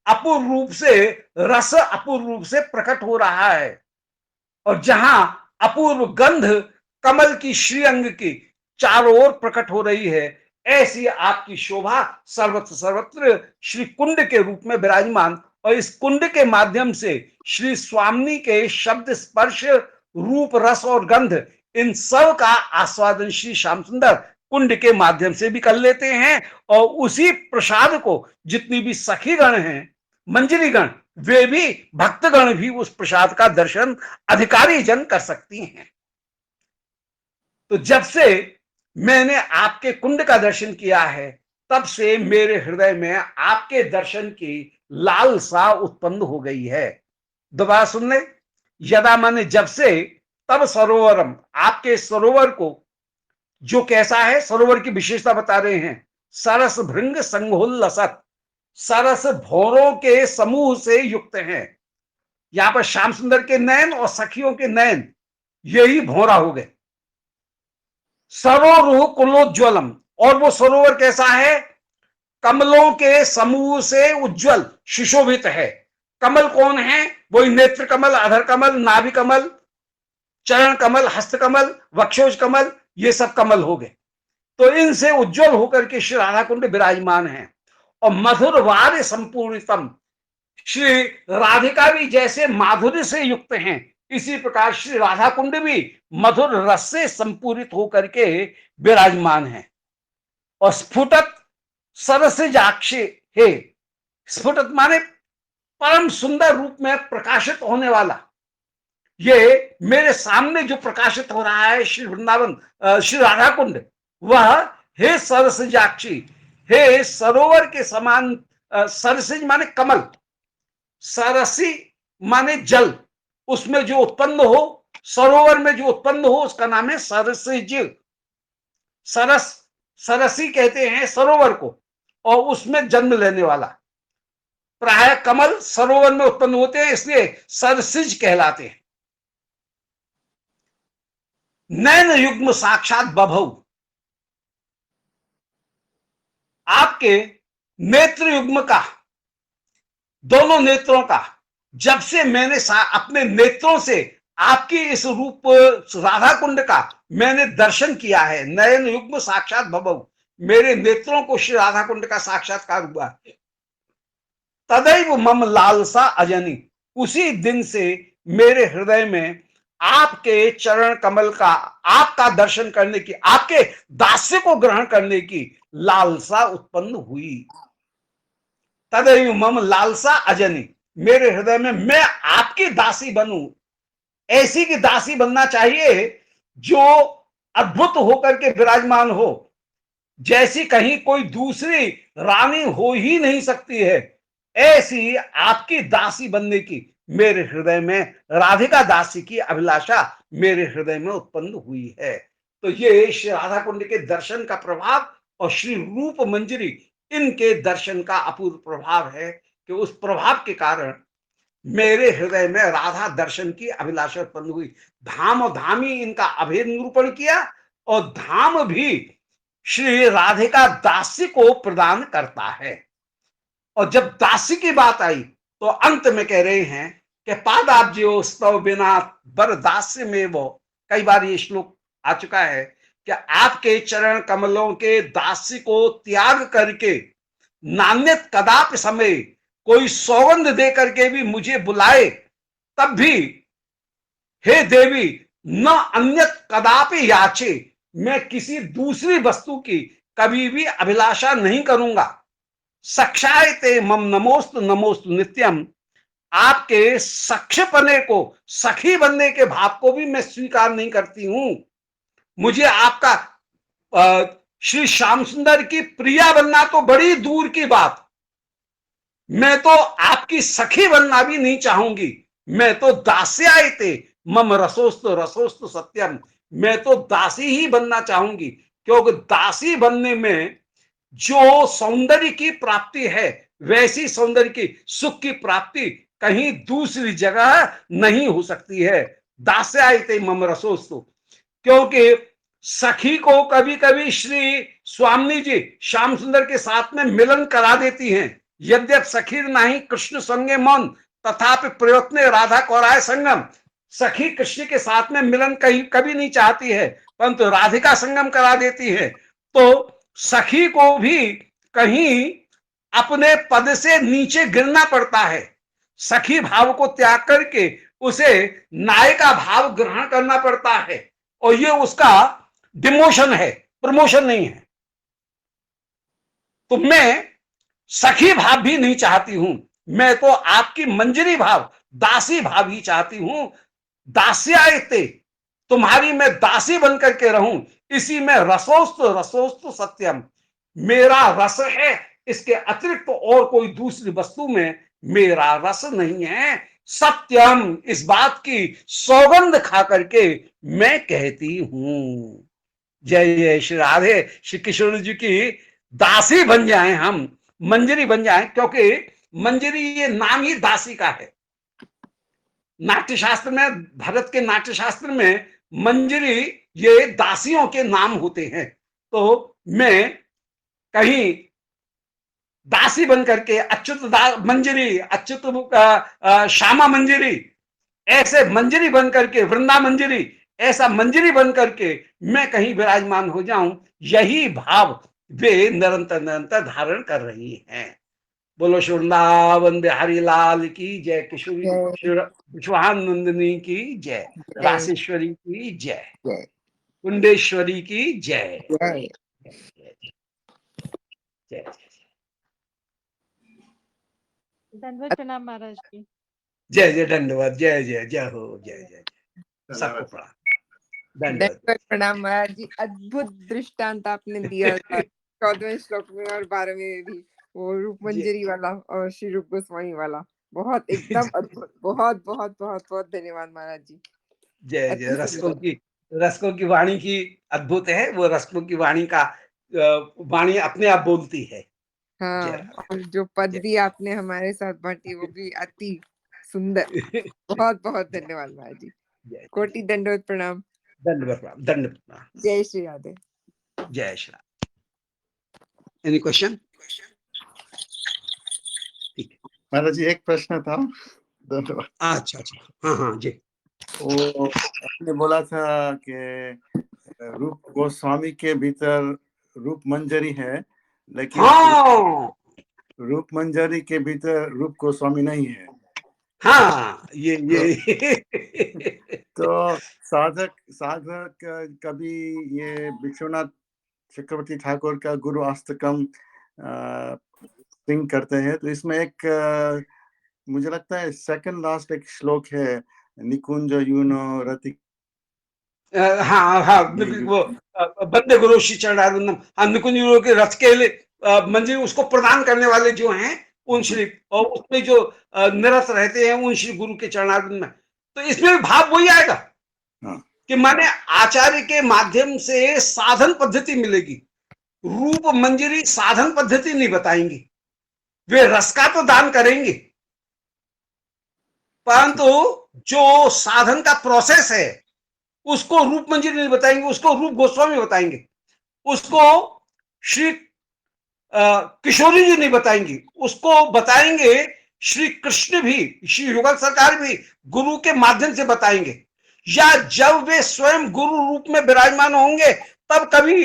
अपूर्व रूप से रस अपूर्व रूप से प्रकट हो रहा है। और जहां अपूर्व गंध कमल की, श्रीअंग की चारों ओर प्रकट हो रही है, ऐसी आपकी शोभा सर्वत्र सर्वत्र श्री कुंड के रूप में विराजमान। और इस कुंड के माध्यम से श्री स्वामी के शब्द, स्पर्श, रूप, रस और गंध, इन सब का आस्वादन श्री श्याम सुंदर कुंड के माध्यम से भी कर लेते हैं, और उसी प्रसाद को जितनी भी सखीगण हैं, मंजरीगण, वे भी, भक्तगण भी उस प्रसाद का दर्शन अधिकारी जन कर सकती हैं। तो जब से मैंने आपके कुंड का दर्शन किया है, तब से मेरे हृदय में आपके दर्शन की लालसा उत्पन्न हो गई है। दोबारा सुन ले, यदा माने जब से, तब सरोवरम, आपके सरोवर को, जो कैसा है, सरोवर की विशेषता बता रहे हैं, सरस भृंग संघोल्लसत, सरस भौरों के समूह से युक्त हैं। यहां पर श्याम सुंदर के नयन और सखियों के नयन, यही भौरा हो गए। सरोरुह कुलोज्वलम, और वो सरोवर कैसा है, कमलों के समूह से उज्जवल सुशोभित है। कमल कौन है, वही नेत्र कमल, अधर कमल, नाभि कमल, चरण कमल, हस्त कमल, वक्षोज कमल, ये सब कमल हो गए। तो इनसे उज्जवल होकर के श्री राधा कुंड विराजमान है। और मधुर वार संपूर्णतम, श्री राधिका भी जैसे माधुर्य से युक्त हैं, इसी प्रकार श्री राधा कुंड भी मधुर रस से संपूरित होकर के विराजमान है। और स्फुटत सरसिजाक्षी है, स्फुटत माने परम सुंदर रूप में प्रकाशित होने वाला। ये मेरे सामने जो प्रकाशित हो रहा है श्री वृंदावन, श्री राधा कुंड, वह हे सरसिजाक्षी, हे सरोवर के समान। सरसिज माने कमल, सरसी माने जल, उसमें जो उत्पन्न हो, सरोवर में जो उत्पन्न हो, उसका नाम है सरसिज। सरस, सरसी कहते हैं सरोवर को, और उसमें जन्म लेने वाला। प्राय कमल सरोवर में उत्पन्न होते हैं, इसलिए सरसिज कहलाते हैं। नैन युग्म साक्षात बभौ, आपके नेत्र युग्म का, दोनों नेत्रों का, जब से मैंने अपने नेत्रों से आपकी इस रूप राधा कुंड का मैंने दर्शन किया है, नयन युग्म साक्षात भवौ, मेरे नेत्रों को श्री राधा कुंड का साक्षात्कार हुआ, तदैव मम लालसा अजनी, उसी दिन से मेरे हृदय में आपके चरण कमल का, आपका दर्शन करने की, आपके दास्य को ग्रहण करने की लालसा उत्पन्न हुई। तदैव मम लालसा अजनी, मेरे हृदय में मैं आपकी दासी बनूं, ऐसी की दासी बनना चाहिए जो अद्भुत होकर के विराजमान हो, जैसी कहीं कोई दूसरी रानी हो ही नहीं सकती है, ऐसी आपकी दासी बनने की मेरे हृदय में, राधिका दासी की अभिलाषा मेरे हृदय में उत्पन्न हुई है। तो ये श्री राधा कुंड के दर्शन का प्रभाव और श्री रूप मंजरी, इनके दर्शन का अपूर्व प्रभाव है कि उस प्रभाव के कारण मेरे हृदय में राधा दर्शन की अभिलाषा उत्पन्न हुई। धाम और धामी इनका अभेद निरूपण किया, और धाम भी श्री राधिका दासी को प्रदान करता है। और जब दासी की बात आई तो अंत में कह रहे हैं कि पादाब्जो स्तव बिना बर दास्य में वो, कई बार ये श्लोक आ चुका है कि आपके चरण कमलों के दासी को त्याग करके नान्यत कदापि समय, कोई सौगंध दे करके भी मुझे बुलाए तब भी, हे देवी, न अन्यत कदापि याचे, मैं किसी दूसरी वस्तु की कभी भी अभिलाषा नहीं करूंगा। सक्षायते मम नमोस्तु नमोस्तु नित्यम, आपके सख्यपने को, सखी बनने के भाव को भी मैं स्वीकार नहीं करती हूं। मुझे आपका श्री श्याम सुंदर की प्रिया बनना तो बड़ी दूर की बात, मैं तो आपकी सखी बनना भी नहीं चाहूंगी। मैं तो दास्यायते मम रसोस्तु रसोस्तु सत्यम, मैं तो दासी ही बनना चाहूंगी, क्योंकि दासी बनने में जो सौंदर्य की प्राप्ति है, वैसी सौंदर्य की, सुख की प्राप्ति कहीं दूसरी जगह नहीं हो सकती है। दास्यायते मम रसोस्तु, क्योंकि सखी को कभी कभी श्री स्वामी जी श्याम सुंदर के साथ में मिलन करा देती हैं। यद्यप सखीर नहीं कृष्ण संगे मौन, तथापि प्रयत्न राधा कौराय संगम, सखी कृष्ण के साथ में मिलन कहीं कभी नहीं चाहती है, परंतु राधिका संगम करा देती है। तो सखी को भी कहीं अपने पद से नीचे गिरना पड़ता है, सखी भाव को त्याग करके उसे नायिका भाव ग्रहण करना पड़ता है, और ये उसका डिमोशन है, प्रमोशन नहीं है। तो मैं सखी भाव भी नहीं चाहती हूं, मैं तो आपकी मंजरी भाव, दासी भाव ही चाहती हूं। दास्यायते, तुम्हारी मैं दासी बन करके रहूं, इसी में रसोस्तु रसोस्तु सत्यम, मेरा रस है, इसके अतिरिक्त और कोई दूसरी वस्तु में मेरा रस नहीं है। सत्यम, इस बात की सौगंध खा करके मैं कहती हूं। जय जय श्री राधे। श्री किशोर जी की दासी बन जाएं हम, मंजरी बन जाएं, क्योंकि मंजरी ये नाम ही दासी का है। नाट्य शास्त्र में, भरत के नाट्य शास्त्र में मंजरी ये दासियों के नाम होते हैं। तो मैं कहीं दासी बन करके अच्युत मंजरी, अच्युत श्यामा मंजरी, ऐसे मंजरी बन करके, वृंदा मंजरी, ऐसा मंजरी बन करके मैं कहीं विराजमान हो जाऊं, यही भाव वे निरंतर निरंतर धारण कर रही हैं। बोलो श्री वृंदावन बिहारी लाल की जय, किशोरी जय विश्वानंदिनी की जय, जय रासेश्वरी की जय, जय कुंडेश्वरी की जय। जय। जय जय। दंडवत प्रणाम महाराज जी। जय जय, धन्यवाद, जय जय, जय हो, जय जय जय, सबको प्रणाम, धन्यवाद। दंडवत प्रणाम महाराज जी। अद्भुत दृष्टांत आपने दिया था 14वें श्लोक में और 12वें में भी, वो रूप मंजरी वाला और श्री रूप गोस्वामी वाला। बहुत एकदम अद्भुत। बहुत बहुत बहुत बहुत धन्यवाद महाराज जी। जय जय। अति सुंदर। रसकों की वाणी की अद्भुत है, वो रसकों की वाणी का वाणी अपने आप बोलती है। हाँ, जय और जो पद जय। भी आपने हमारे साथ बांटी वो भी अति सुंदर। बहुत बहुत धन्यवाद महाराज जी। जय कोटि दंडवत प्रणाम। धन्यवाद प्रणाम, धन्यवाद प्रणाम। जय श्री राधे। जय श्री राम। Any question? ठीक है महाराज जी, एक प्रश्न था। धन्यवाद। अच्छा अच्छा, हाँ हाँ जी। वो आपने बोला था कि रूप गोस्वामी के भीतर रूप मंजरी है, लेकिन हाँ रूप मंजरी के भीतर रूप गोस्वामी नहीं है। हाँ, ये तो साधक साधक कभी ये विश्वनाथ चक्रवर्ती ठाकुर का गुरु अष्टकम सिंग करते हैं, तो इसमें एक मुझे लगता है सेकंड लास्ट एक श्लोक है, निकुंज यूनो रति। हाँ हाँ, वो बंदे गुरु श्री चरणारविंदम, हाँ, निकुंज गुरु के रथ के लिए मंजिल उसको प्रदान करने वाले जो हैं उन श्री, और उसमें जो निरत रहते हैं उन श्री गुरु के चरणारविंद में। तो इसमें भाव वही आएगा हाँ। कि माने आचार्य के माध्यम से साधन पद्धति मिलेगी। रूप मंजरी साधन पद्धति नहीं बताएंगी, वे रस का तो दान करेंगे, परंतु जो साधन का प्रोसेस है उसको रूप मंजरी नहीं बताएंगे, उसको रूप गोस्वामी बताएंगे, उसको श्री किशोरी जी नहीं बताएंगी, उसको बताएंगे श्री कृष्ण भी, श्री युगल सरकार भी गुरु के माध्यम से बताएंगे। या जब वे स्वयं गुरु रूप में विराजमान होंगे तब कभी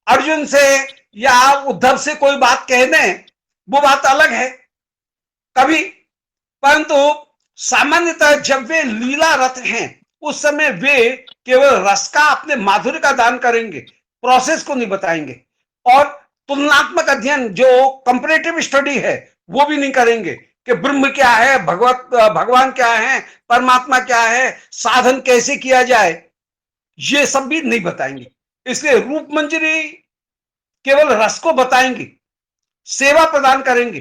अर्जुन से या उद्धव से कोई बात कह दें, वो बात अलग है कभी, परंतु सामान्यतः जब वे लीला रत हैं उस समय वे केवल रस का, अपने माधुर्य का दान करेंगे, प्रोसेस को नहीं बताएंगे। और तुलनात्मक अध्ययन जो कंपैरेटिव स्टडी है वो भी नहीं करेंगे कि ब्रह्म क्या है, भगवान क्या है, परमात्मा क्या है, साधन कैसे किया जाए, ये सब भी नहीं बताएंगे। इसलिए रूप मंजरी केवल रस को बताएंगे, सेवा प्रदान करेंगे,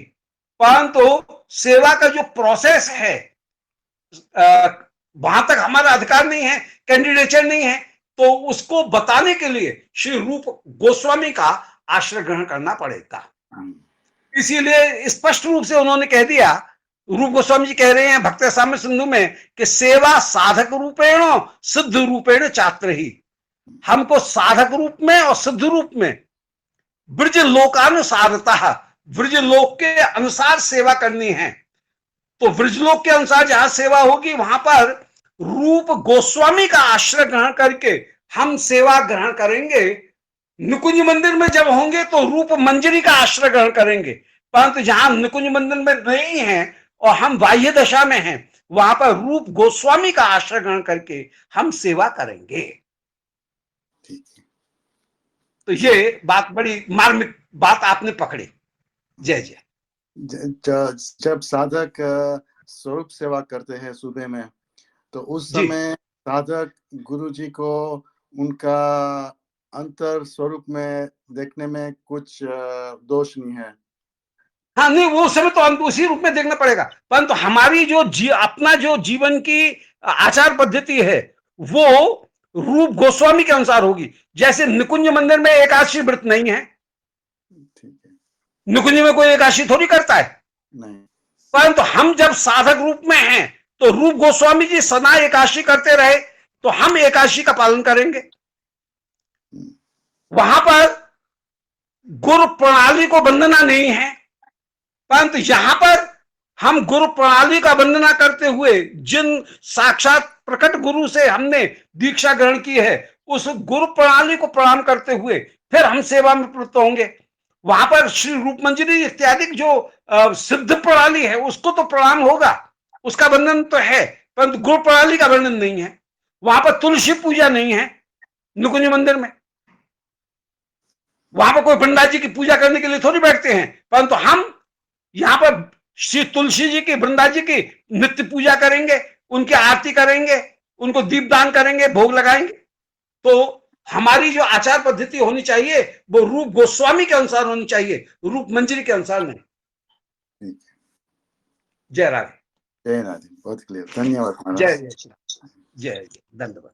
परंतु सेवा का जो प्रोसेस है वहां तक हमारा अधिकार नहीं है, कैंडिडेचर नहीं है, तो उसको बताने के लिए श्री रूप गोस्वामी का आश्रय ग्रहण करना पड़ेगा। इसीलिए स्पष्ट रूप से उन्होंने कह दिया, रूप गोस्वामी जी कह रहे हैं भक्त साम्य सिंधु में कि सेवा साधक रूपेण सिद्ध रूपेण चात्र ही, हमको साधक रूप में और सिद्ध रूप में ब्रज लोकानुसारता, ब्रज लोक के अनुसार सेवा करनी है। तो ब्रजलोक के अनुसार जहां सेवा होगी वहां पर रूप गोस्वामी का आश्रय ग्रहण करके हम सेवा ग्रहण करेंगे। निकुंज मंदिर में जब होंगे तो रूप मंजरी का आश्रय ग्रहण करेंगे, परंतु जहां निकुंज मंदिर में नहीं है और हम बाह्य दशा में हैं, वहां पर रूप गोस्वामी का आश्रय ग्रहण करके हम सेवा करेंगे। तो ये बात बड़ी मार्मिक बात आपने पकड़ी। जय जय। जब साधक स्वरूप सेवा करते हैं सुबह में, तो उस जी समय साधक गुरु जी को उनका अंतर स्वरूप में देखने में कुछ दोष नहीं है। हाँ, नहीं, वो समय तो हमको उसी रूप में देखना पड़ेगा, परंतु हमारी जो अपना जो जीवन की आचार पद्धति है वो रूप गोस्वामी के अनुसार होगी। जैसे निकुंज मंदिर में एकादशी व्रत नहीं है, ठीक है, निकुंज में कोई एकादशी थोड़ी करता है, नहीं, परंतु हम जब साधक रूप में हैं तो रूप गोस्वामी जी सदा एकादशी करते रहे, तो हम एकादशी का पालन करेंगे। वहां पर गुरु प्रणाली को वंदना नहीं है, परंतु यहां पर हम गुरु प्रणाली का वंदना करते हुए जिन साक्षात प्रकट गुरु से हमने दीक्षा ग्रहण की है, उस गुरु प्रणाली को प्रणाम करते हुए फिर हम सेवा में प्रवृत्त होंगे। वहां पर श्री रूप मंजरी इत्यादि जो सिद्ध प्रणाली है उसको तो प्रणाम होगा, उसका वर्णन तो है, परंतु गुरु प्रणाली का वर्णन नहीं है। वहां पर तुलसी पूजा नहीं है निकुंज मंदिर में, वहां पर कोई पंडित जी की पूजा करने के लिए थोड़ी बैठते हैं, परंतु हम यहां पर श्री तुलसी जी की, वृंदा जी की नित्य पूजा करेंगे, उनकी आरती करेंगे, उनको दीपदान करेंगे, भोग लगाएंगे। तो हमारी जो आचार पद्धति होनी चाहिए वो रूप गोस्वामी के अनुसार होनी चाहिए, रूप मंजरी के अनुसार नहीं। ठीक है। जय राधे। जय राधे, बहुत क्लियर, धन्यवाद महाराज। जय जय श्री राम। जय जय, धन्यवाद।